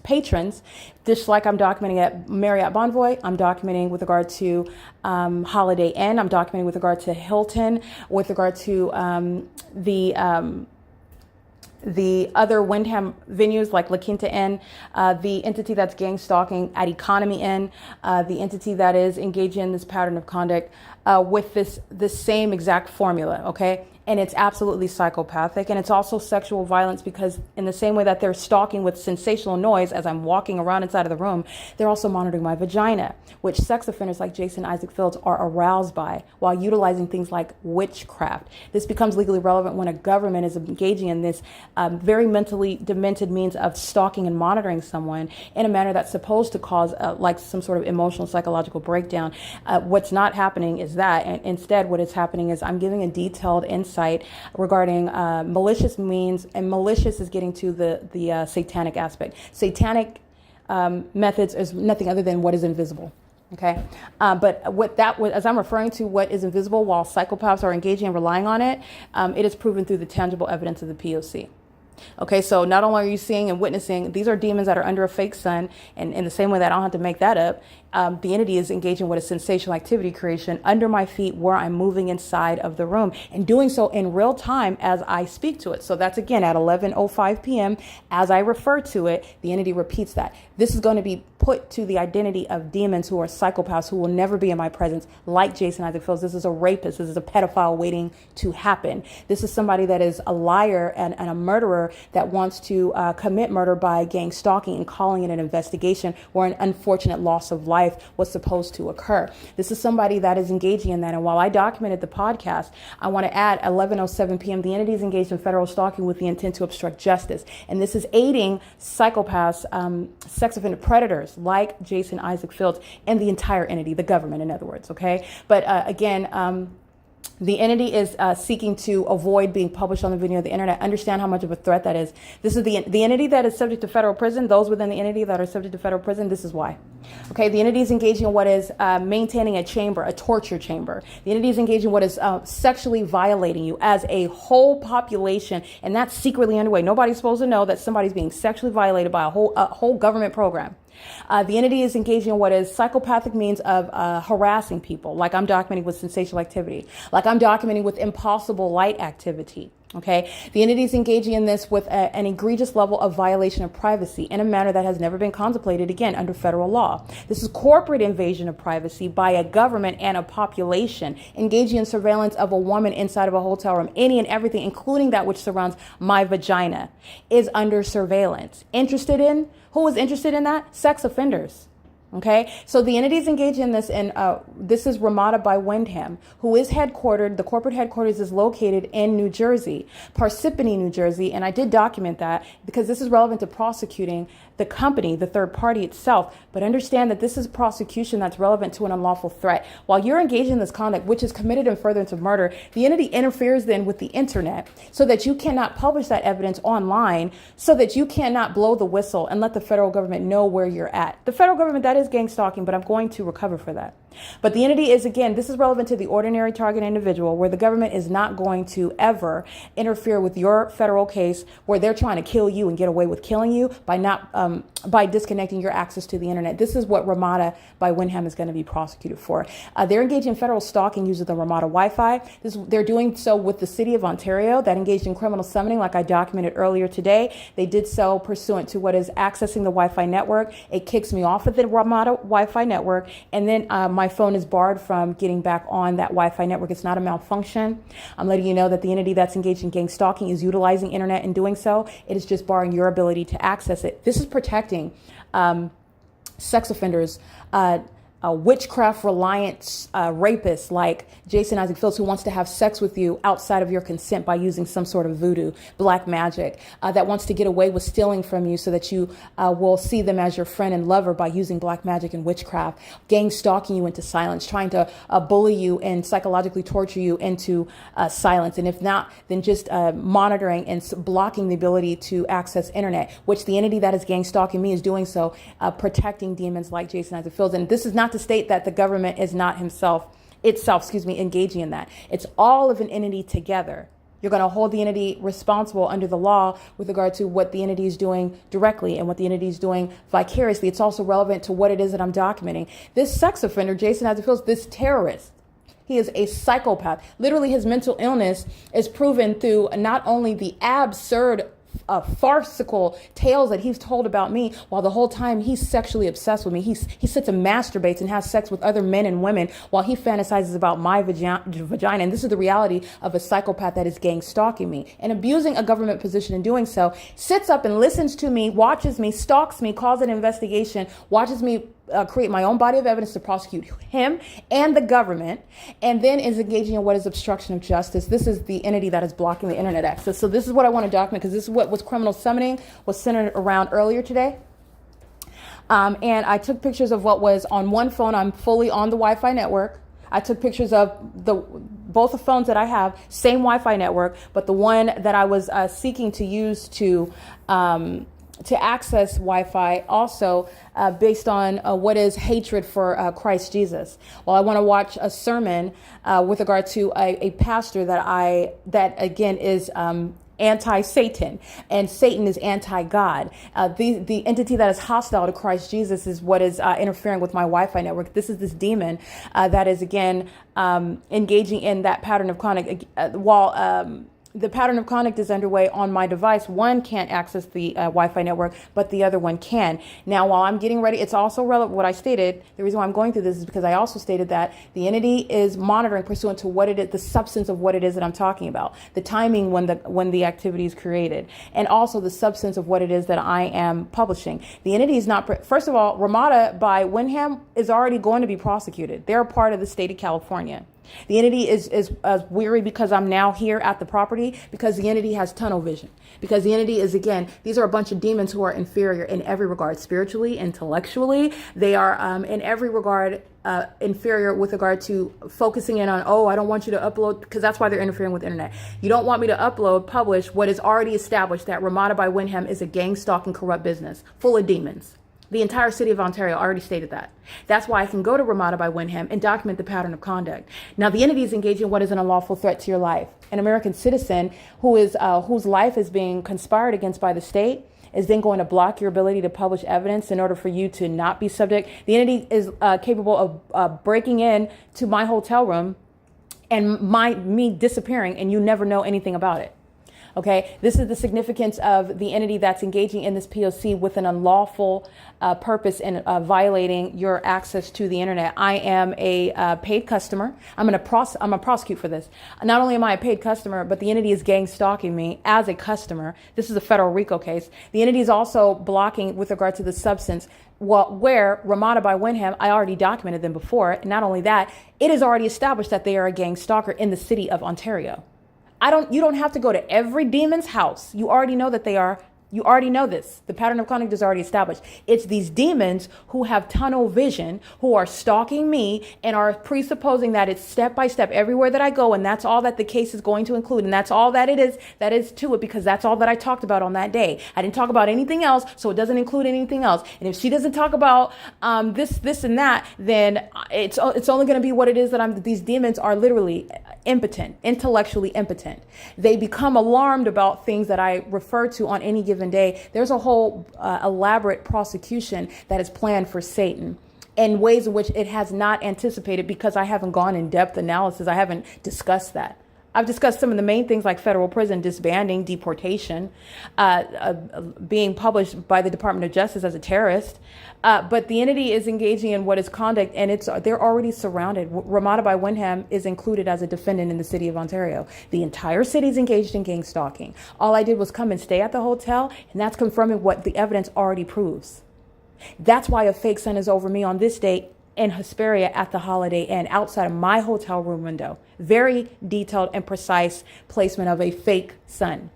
patrons, just like I'm documenting at Marriott Bonvoy. I'm documenting with regard to Holiday Inn. I'm documenting with regard to Hilton, with regard to the other WYNDHAM venues like La Quinta Inn, the entity that's gang stalking at Economy Inn, the entity that is engaging in this pattern of conduct with this same exact formula, okay? and it's absolutely psychopathic. And it's also sexual violence because in the same way that they're stalking with sensational noise as I'm walking around inside of the room, they're also monitoring my vagina, which sex offenders like Jason Isaac Fields are aroused by while utilizing things like witchcraft. This becomes legally relevant when a government is engaging in this very mentally demented means of stalking and monitoring someone in a manner that's supposed to cause like some sort of emotional psychological breakdown. What's not happening is that, and instead what is happening is I'm giving a detailed insight regarding malicious means, and malicious is getting to the satanic aspect. Satanic methods is nothing other than what is invisible. Okay, but as I'm referring to what is invisible while psychopaths are engaging and relying on it, it is proven through the tangible evidence of the P.O.C. Okay, so not only are you seeing and witnessing, these are demons that are under a fake sun, and in the same way that I don't have to make that up, the entity is engaging with a sensational activity creation under my feet where I'm moving inside of the room and doing so in real time as I speak to it. So that's again at 11:05 p.m. As I refer to it, the entity repeats that. This is going to be put to the identity of demons who are psychopaths who will never be in my presence, like Jason Isaac Fields. This is a rapist. This is a pedophile waiting to happen. This is somebody that is a liar and a murderer that wants to commit murder by gang stalking and calling it an investigation where an unfortunate loss of life was supposed to occur. This is somebody that is engaging in that. And while I documented the podcast, I want to add 11:07 p.m. The entity is engaged in federal stalking with the intent to obstruct justice. And this is aiding psychopaths, sex offender predators like Jason Isaac Fields and the entire entity, the government, in other words. Okay. But again, the entity is seeking to avoid being published on the video of the internet. Understand how much of a threat that is. This is the entity that is subject to federal prison. Those within the entity that are subject to federal prison, this is why. Okay, the entity is engaging in what is maintaining a chamber, a torture chamber. The entity is engaging in what is sexually violating you as a whole population, and that's secretly underway. Nobody's supposed to know that somebody's being sexually violated by a whole government program. The entity is engaging in what is psychopathic means of harassing people, like I'm documenting with sensational activity, like I'm documenting with impossible light activity. Okay, the entity is engaging in this with an egregious level of violation of privacy in a manner that has never been contemplated, again, under federal law. This is corporate invasion of privacy by a government and a population engaging in surveillance of a woman inside of a hotel room. Any and everything, including that which surrounds my vagina, is under surveillance. Who is interested in that? Sex offenders. Okay, so the entity is engaged in this, and this is RAMADA by WYNDHAM, who is headquartered, the corporate headquarters is located in New Jersey, Parsippany, New Jersey, and I did document that because this is relevant to prosecuting the company, the third party itself, but understand that this is prosecution that's relevant to an unlawful threat. While you're engaged in this conduct, which is committed in furtherance of murder, the entity interferes then with the internet so that you cannot publish that evidence online, so that you cannot blow the whistle and let the federal government know where you're at. The federal government, that is gang stalking, but I'm going to recover for that. But the entity is, again, this is relevant to the ordinary target individual where the government is not going to ever interfere with your federal case where they're trying to kill you and get away with killing you by disconnecting your access to the internet. This is what RAMADA by WYNDHAM is going to be prosecuted for. They're engaged in federal stalking using the RAMADA Wi-Fi. They're doing so with the city of Ontario that engaged in criminal summoning, like I documented earlier today. They did so pursuant to what is accessing the Wi-Fi network. It kicks me off of the RAMADA Wi-Fi network, and then my phone is barred from getting back on that Wi-Fi network. It's not a malfunction. I'm letting you know that the entity that's engaged in gang stalking is utilizing internet in doing so. It is just barring your ability to access it. This is protecting sex offenders, witchcraft reliant rapists like Jason Isaac Fields, who wants to have sex with you outside of your consent by using some sort of voodoo, black magic, that wants to get away with stealing from you so that you will see them as your friend and lover by using black magic and witchcraft, gang stalking you into silence, trying to bully you and psychologically torture you into silence. And if not, then just monitoring and blocking the ability to access internet, which the entity that is gang stalking me is doing so, protecting demons like Jason Isaac Fields. And this is not to state that the government is not itself, engaging in that. It's all of an entity together. You're going to hold the entity responsible under the law with regard to what the entity is doing directly and what the entity is doing vicariously. It's also relevant to what it is that I'm documenting. This sex offender, Jason Isaac Fields, this terrorist, he is a psychopath. Literally, his mental illness is proven through not only the absurd farcical tales that he's told about me, while the whole time he's sexually obsessed with me. He sits and masturbates and has sex with other men and women while he fantasizes about my vagina. And this is the reality of a psychopath that is gang stalking me and abusing a government position in doing so. Sits up and listens to me, watches me, stalks me, calls an investigation, watches me create my own body of evidence to prosecute him and the government, and then is engaging in what is obstruction of justice. This is the entity that is blocking the internet access. So this is what I want to document, because this is what was criminal summoning was centered around earlier today. And I took pictures of what was on one phone. I'm fully on the Wi-Fi network. I took pictures of both the phones that I have, same Wi-Fi network, but the one that I was seeking to use to access Wi-Fi also based on what is hatred for Christ Jesus. Well, I want to watch a sermon with regard to a pastor that again is anti-Satan, and Satan is anti-God. The entity that is hostile to Christ Jesus is what is interfering with my Wi-Fi network. This is this demon that is again engaging in that pattern of conduct while the pattern of conduct is underway on my device. One can't access the Wi-Fi network, but the other one can. Now, while I'm getting ready, it's also relevant what I stated. The reason why I'm going through this is because I also stated that the entity is monitoring pursuant to what it is, the substance of what it is that I'm talking about, the timing when the activity is created, and also the substance of what it is that I am publishing. The entity is not, first of all, RAMADA by WYNDHAM is already going to be prosecuted. They're a part of the state of California. The entity is weary because I'm now here at the property, because the entity has tunnel vision, because the entity is, again, these are a bunch of demons who are inferior in every regard, spiritually, intellectually. They are in every regard inferior with regard to focusing in on, oh, I don't want you to upload, because that's why they're interfering with the internet. You don't want me to upload, publish what is already established, that RAMADA by WYNDHAM is a gang stalking corrupt business full of demons. The entire city of Ontario already stated that. That's why I can go to RAMADA by WYNDHAM and document the pattern of conduct. Now, the entity is engaging in what is an unlawful threat to your life. An American citizen who is whose life is being conspired against by the state is then going to block your ability to publish evidence in order for you to not be subject. The entity is capable of breaking in to my hotel room and me disappearing, and you never know anything about it. Okay, this is the significance of the entity that's engaging in this P.O.C. with an unlawful purpose in violating your access to the internet. I am a paid customer. I'm gonna prosecute for this. Not only am I a paid customer, but the entity is gang stalking me as a customer. This is a federal RICO case. The entity is also blocking with regard to the substance. Well, where RAMADA by WYNDHAM, I already documented them before. And not only that, it is already established that they are a gang stalker in the city of Ontario. You don't have to go to every demon's house. You already know that they are. You already know this. The pattern of conduct is already established. It's these demons who have tunnel vision, who are stalking me and are presupposing that it's step by step everywhere that I go. And that's all that the case is going to include. And that's all that it is to it, because that's all that I talked about on that day. I didn't talk about anything else, so it doesn't include anything else. And if she doesn't talk about this and that, then it's only going to be what it is that these demons are literally impotent, intellectually impotent. They become alarmed about things that I refer to on any given day. There's a whole elaborate prosecution that is planned for Satan in ways in which it has not anticipated, because I haven't gone in depth analysis. I haven't discussed that. I've discussed some of the main things like federal prison disbanding, deportation, being published by the Department of Justice as a terrorist. But the entity is engaging in what is conduct, and they're already surrounded. RAMADA by WYNDHAM is included as a defendant in the city of Ontario. The entire city is engaged in gang stalking. All I did was come and stay at the hotel, and that's confirming what the evidence already proves. That's why a fake sun is over me on this date in Hesperia at the Holiday Inn outside of my hotel room window. Very detailed and precise placement of a fake sun.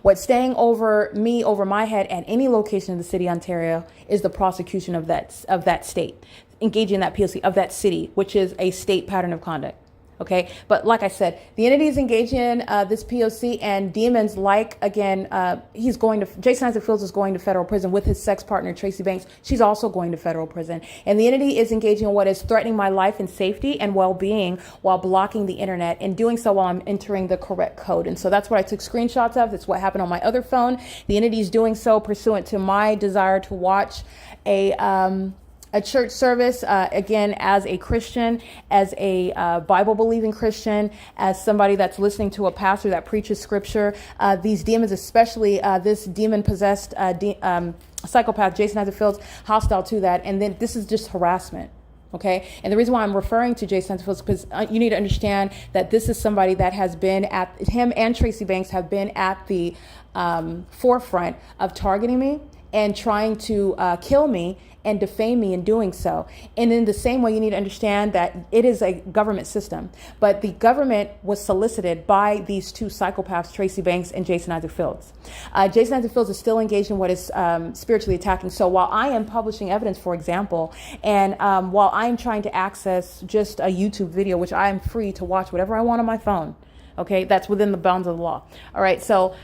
What's staying over my head at any location in the city of Ontario is the prosecution of that state, engaging in that P.O.C. of that city, which is a state pattern of conduct. Okay, but like I said, the entity is engaging in this P.O.C. and demons Jason Isaac Fields is going to federal prison with his sex partner, Tracy Banks. She's also going to federal prison. And the entity is engaging in what is threatening my life and safety and well-being while blocking the internet, and doing so while I'm entering the correct code. And so that's what I took screenshots of. That's what happened on my other phone. The entity is doing so pursuant to my desire to watch a a church service, again, as a Christian, as a Bible-believing Christian, as somebody that's listening to a pastor that preaches scripture, these demons, especially this demon-possessed psychopath, Jason Isaac Fields, hostile to that. And then this is just harassment. Okay. And the reason why I'm referring to Jason Isaac Fields, because you need to understand that this is somebody that has been him and Tracy Banks have been at the forefront of targeting me and trying to kill me and defame me in doing so. And in the same way, you need to understand that it is a government system, but the government was solicited by these two psychopaths, Tracy Banks and Jason Isaac Fields. Jason Isaac Fields is still engaged in what is spiritually attacking. So while I am publishing evidence, for example, and while I'm trying to access just a YouTube video, which I am free to watch whatever I want on my phone, okay, that's within the bounds of the law. All right, so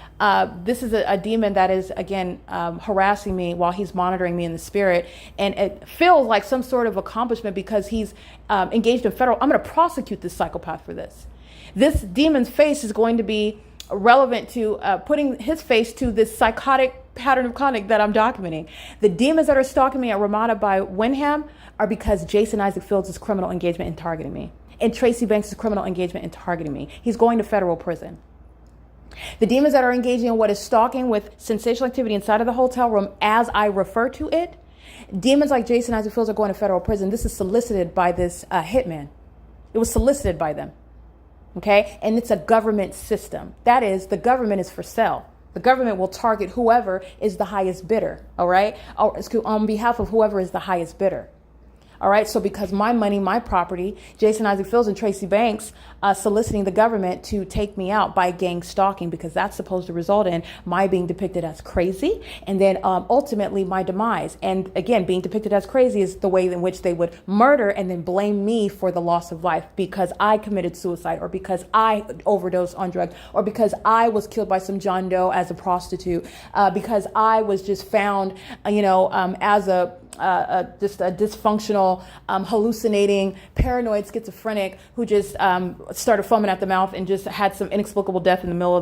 this is a demon that is, again, harassing me while he's monitoring me in the spirit. And it feels like some sort of accomplishment because he's engaged in federal. I'm going to prosecute this psychopath for this. This demon's face is going to be relevant to putting his face to this psychotic pattern of conduct that I'm documenting. The demons that are stalking me at Ramada by WYNDHAM are because Jason Isaac Fields' criminal engagement in targeting me. And Tracy Banks' criminal engagement in targeting me. He's going to federal prison. The demons that are engaging in what is stalking with sensational activity inside of the hotel room, as I refer to it, demons like Jason Isaac Fields are going to federal prison. This is solicited by this hitman. It was solicited by them. Okay? And it's a government system. That is, the government is for sale. The government will target whoever is the highest bidder. All right? On behalf of whoever is the highest bidder. All right, so because my money, my property, Jason Isaac Fields and Tracy Banks soliciting the government to take me out by gang stalking, because that's supposed to result in my being depicted as crazy and then ultimately my demise. And again, being depicted as crazy is the way in which they would murder and then blame me for the loss of life because I committed suicide or because I overdosed on drugs or because I was killed by some John Doe as a prostitute, because I was just found, as just a dysfunctional, hallucinating, paranoid schizophrenic who just started foaming at the mouth and just had some inexplicable death in the middle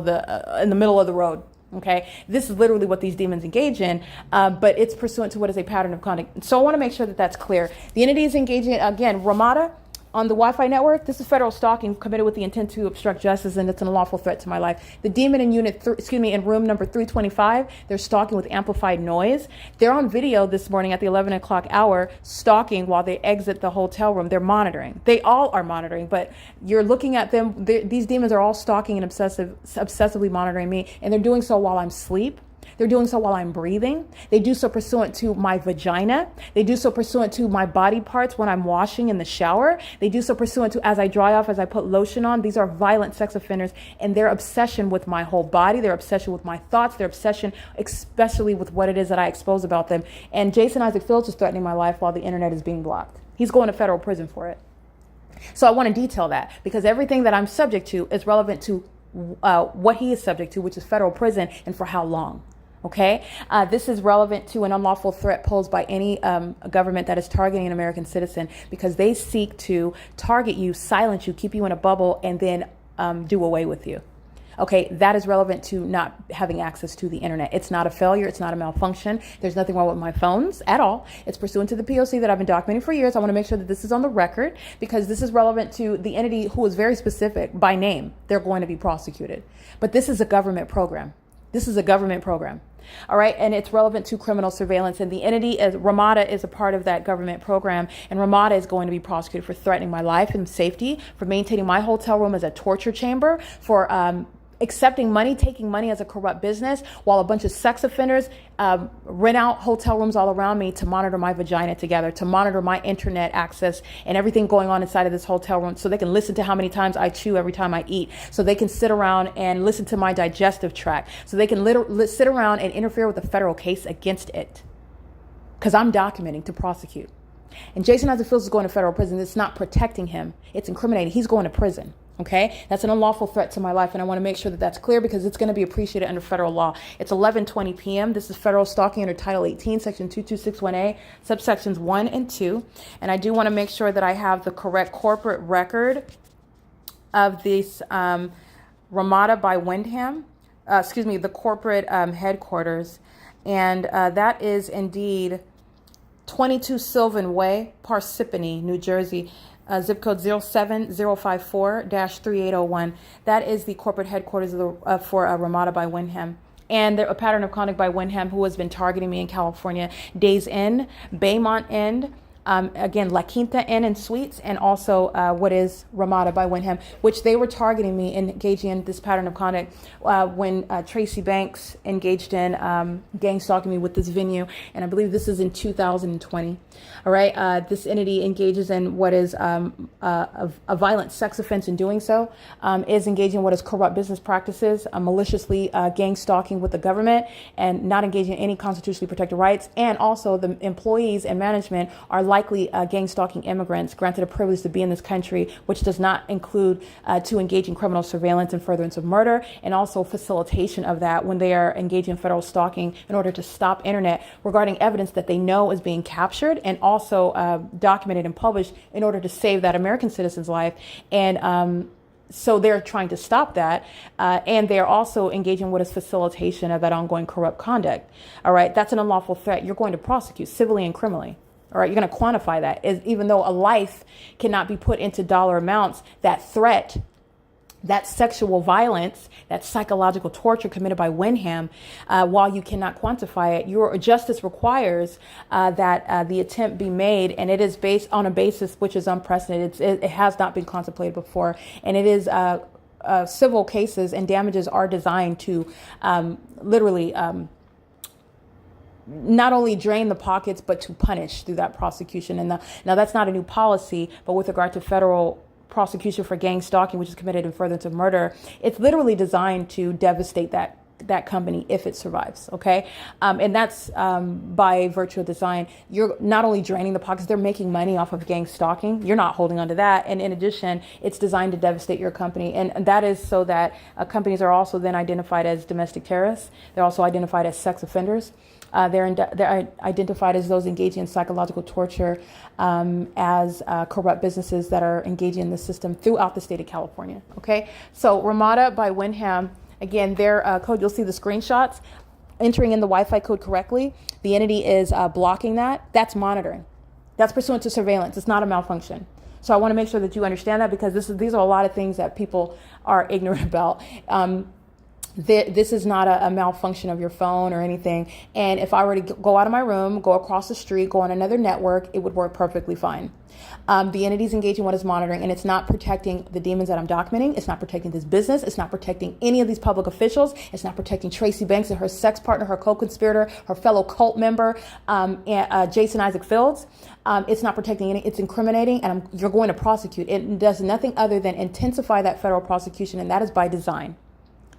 of the road. Okay, this is literally what these demons engage in, but it's pursuant to what is a pattern of conduct. So I want to make sure that that's clear. The entity is engaging again, Ramada. On the Wi-Fi network, this is federal stalking committed with the intent to obstruct justice, and it's an unlawful threat to my life. The demon in in room number 325, they're stalking with amplified noise. They're on video this morning at the 11 o'clock hour, stalking while they exit the hotel room. They're monitoring. They all are monitoring, but you're looking at them. These demons are all stalking and obsessively monitoring me, and they're doing so while I'm asleep. They're doing so while I'm breathing. They do so pursuant to my vagina. They do so pursuant to my body parts when I'm washing in the shower. They do so pursuant to as I dry off, as I put lotion on. These are violent sex offenders, and their obsession with my whole body, their obsession with my thoughts, their obsession especially with what it is that I expose about them. And Jason Isaac Fields is threatening my life while the internet is being blocked. He's going to federal prison for it. So I want to detail that because everything that I'm subject to is relevant to what he is subject to, which is federal prison, and for how long. Okay, this is relevant to an unlawful threat posed by any government that is targeting an American citizen because they seek to target you, silence you, keep you in a bubble, and then do away with you. Okay, that is relevant to not having access to the internet. It's not a failure. It's not a malfunction. There's nothing wrong with my phones at all. It's pursuant to the P.O.C. that I've been documenting for years. I want to make sure that this is on the record because this is relevant to the entity who is very specific by name. They're going to be prosecuted. But this is a government program. This is a government program. All right. And it's relevant to criminal surveillance. And the entity, Ramada, is a part of that government program. And Ramada is going to be prosecuted for threatening my life and safety, for maintaining my hotel room as a torture chamber, for accepting money, taking money as a corrupt business, while a bunch of sex offenders rent out hotel rooms all around me to monitor my vagina together, to monitor my internet access and everything going on inside of this hotel room so they can listen to how many times I chew every time I eat, so they can sit around and listen to my digestive tract, so they can sit around and interfere with a federal case against it because I'm documenting to prosecute. And Jason Isaac Fields is going to federal prison. It's not protecting him. It's incriminating. He's going to prison. Okay, that's an unlawful threat to my life, and I want to make sure that that's clear because it's going to be appreciated under federal law. It's 11:20 p.m. This is federal stalking under Title 18, Section 2261A, subsections 1 and 2. And I do want to make sure that I have the correct corporate record of this Ramada by WYNDHAM. The corporate headquarters, and that is indeed 22 Sylvan Way, Parsippany, New Jersey. Zip code 07054-3801. That is the corporate headquarters of for RAMADA by WYNDHAM. And a pattern of conduct by WYNDHAM, who has been targeting me in California. Days Inn, Baymont Inn, again, La Quinta Inn and Suites, and also what is RAMADA by WYNDHAM, which they were targeting me and engaging in this pattern of conduct when Tracy Banks engaged in gang stalking me with this venue. And I believe this is in 2020. All right. This entity engages in what is a violent sex offense in doing so, is engaging in what is corrupt business practices, maliciously gang stalking with the government, and not engaging in any constitutionally protected rights. And also the employees and management are likely gang stalking immigrants granted a privilege to be in this country, which does not include to engage in criminal surveillance and furtherance of murder, and also facilitation of that when they are engaging in federal stalking in order to stop internet regarding evidence that they know is being captured and also documented and published in order to save that American citizen's life. And so they're trying to stop that. And they're also engaging in what is facilitation of that ongoing corrupt conduct. All right. That's an unlawful threat. You're going to prosecute civilly and criminally. All right. You're going to quantify that. Even though a life cannot be put into dollar amounts, that threat, that sexual violence, that psychological torture committed by WYNDHAM, while you cannot quantify it, your justice requires that the attempt be made, and it is based on a basis which is unprecedented. It has not been contemplated before, and it is civil cases, and damages are designed to literally not only drain the pockets, but to punish through that prosecution. And now that's not a new policy, but with regard to federal prosecution for gang stalking, which is committed in furtherance of murder, it's literally designed to devastate that company if it survives. Okay. And that's by virtue of design. You're not only draining the pockets, they're making money off of gang stalking. You're not holding on to that. And in addition, it's designed to devastate your company. And that is so that companies are also then identified as domestic terrorists. They're also identified as sex offenders. They're identified as those engaging in psychological torture, as corrupt businesses that are engaging in the system throughout the state of California. Okay, so RAMADA by WYNDHAM, again, their code, you'll see the screenshots, entering in the Wi-Fi code correctly. The entity is blocking that. That's monitoring. That's pursuant to surveillance. It's not a malfunction. So I want to make sure that you understand that, because these are a lot of things that people are ignorant about. This is not a malfunction of your phone or anything. And if I were to go out of my room, go across the street, go on another network, it would work perfectly fine. The entity's engaging what is monitoring, and it's not protecting the demons that I'm documenting. It's not protecting this business. It's not protecting any of these public officials. It's not protecting Tracy Banks and her sex partner, her co-conspirator, her fellow cult member, Jason Isaac Fields. It's not protecting any. It's incriminating, and you're going to prosecute. It does nothing other than intensify that federal prosecution, and that is by design.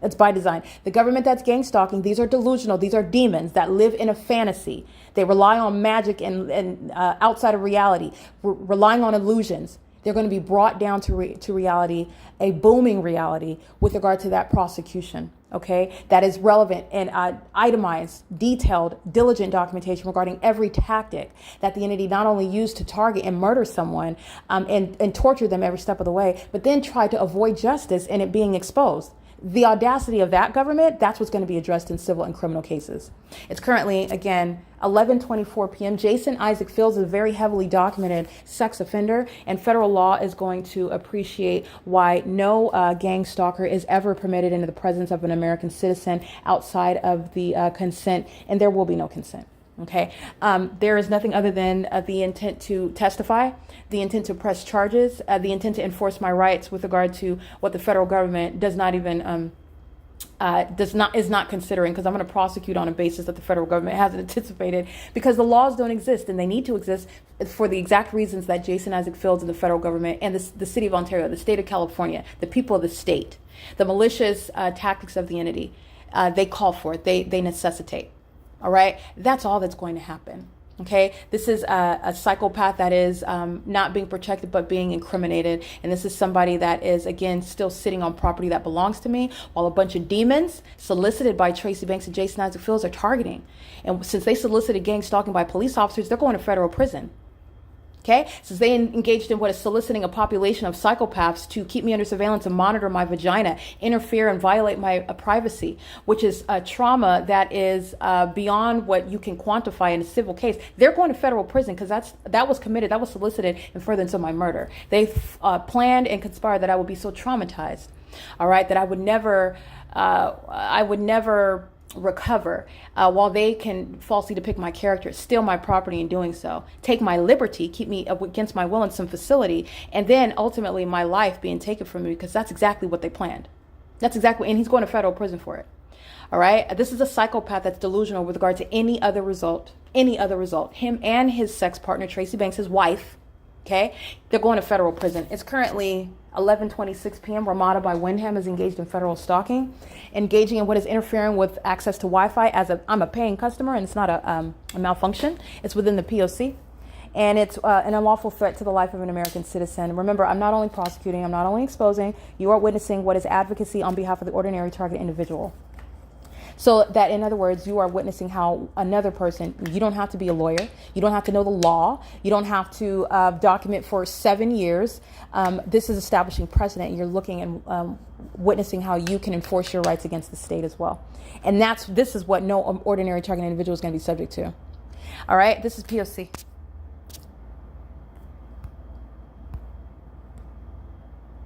It's by design. The government that's gang stalking, these are delusional. These are demons that live in a fantasy. They rely on magic and outside of reality, relying on illusions. They're going to be brought down to reality, a booming reality with regard to that prosecution. Okay, that is relevant and itemized, detailed, diligent documentation regarding every tactic that the entity not only used to target and murder someone and torture them every step of the way, but then try to avoid justice and it being exposed. The audacity of that government, that's what's going to be addressed in civil and criminal cases. It's currently, again, 11:24 p.m. Jason Isaac Fields is a very heavily documented sex offender, and federal law is going to appreciate why no gang stalker is ever permitted into the presence of an American citizen outside of the consent, and there will be no consent. Okay, there is nothing other than the intent to testify, the intent to press charges, the intent to enforce my rights with regard to what the federal government does not even is not considering, because I'm going to prosecute on a basis that the federal government hasn't anticipated, because the laws don't exist and they need to exist for the exact reasons that Jason Isaac Fields and the federal government and the city of Ontario, the state of California, the people of the state, the malicious tactics of the entity, they call for it, they necessitate. All right, that's all that's going to happen. Okay, this is a psychopath that is not being protected but being incriminated, and this is somebody that is, again, still sitting on property that belongs to me, while a bunch of demons solicited by Tracy Banks and Jason Isaac Fields are targeting. And since they solicited gang stalking by police officers, they're going to federal prison. Okay, since they engaged in what is soliciting a population of psychopaths to keep me under surveillance and monitor my vagina, interfere and violate my privacy, which is a trauma that is beyond what you can quantify in a civil case. They're going to federal prison because that was committed, that was solicited in furtherance of my murder. They planned and conspired that I would be so traumatized, all right, that I would never recover, while they can falsely depict my character, steal my property in doing so, take my liberty, keep me against my will in some facility, and then ultimately my life being taken from me, because that's exactly what they planned. That's exactly, and he's going to federal prison for it. All right, this is a psychopath that's delusional with regard to any other result. Him and his sex partner, Tracy Banks, his wife, okay, they're going to federal prison. It's currently 11:26 p.m. RAMADA by WYNDHAM is engaged in federal stalking, engaging in what is interfering with access to Wi-Fi. I'm a paying customer, and it's not a malfunction. It's within the P.O.C. And it's an unlawful threat to the life of an American citizen. Remember, I'm not only prosecuting, I'm not only exposing. You are witnessing what is advocacy on behalf of the ordinary target individual. So that, in other words, you are witnessing how another person, you don't have to be a lawyer, you don't have to know the law, you don't have to document for 7 years. This is establishing precedent, and you're looking and witnessing how you can enforce your rights against the state as well. And this is what no ordinary target individual is going to be subject to. All right, this is POC.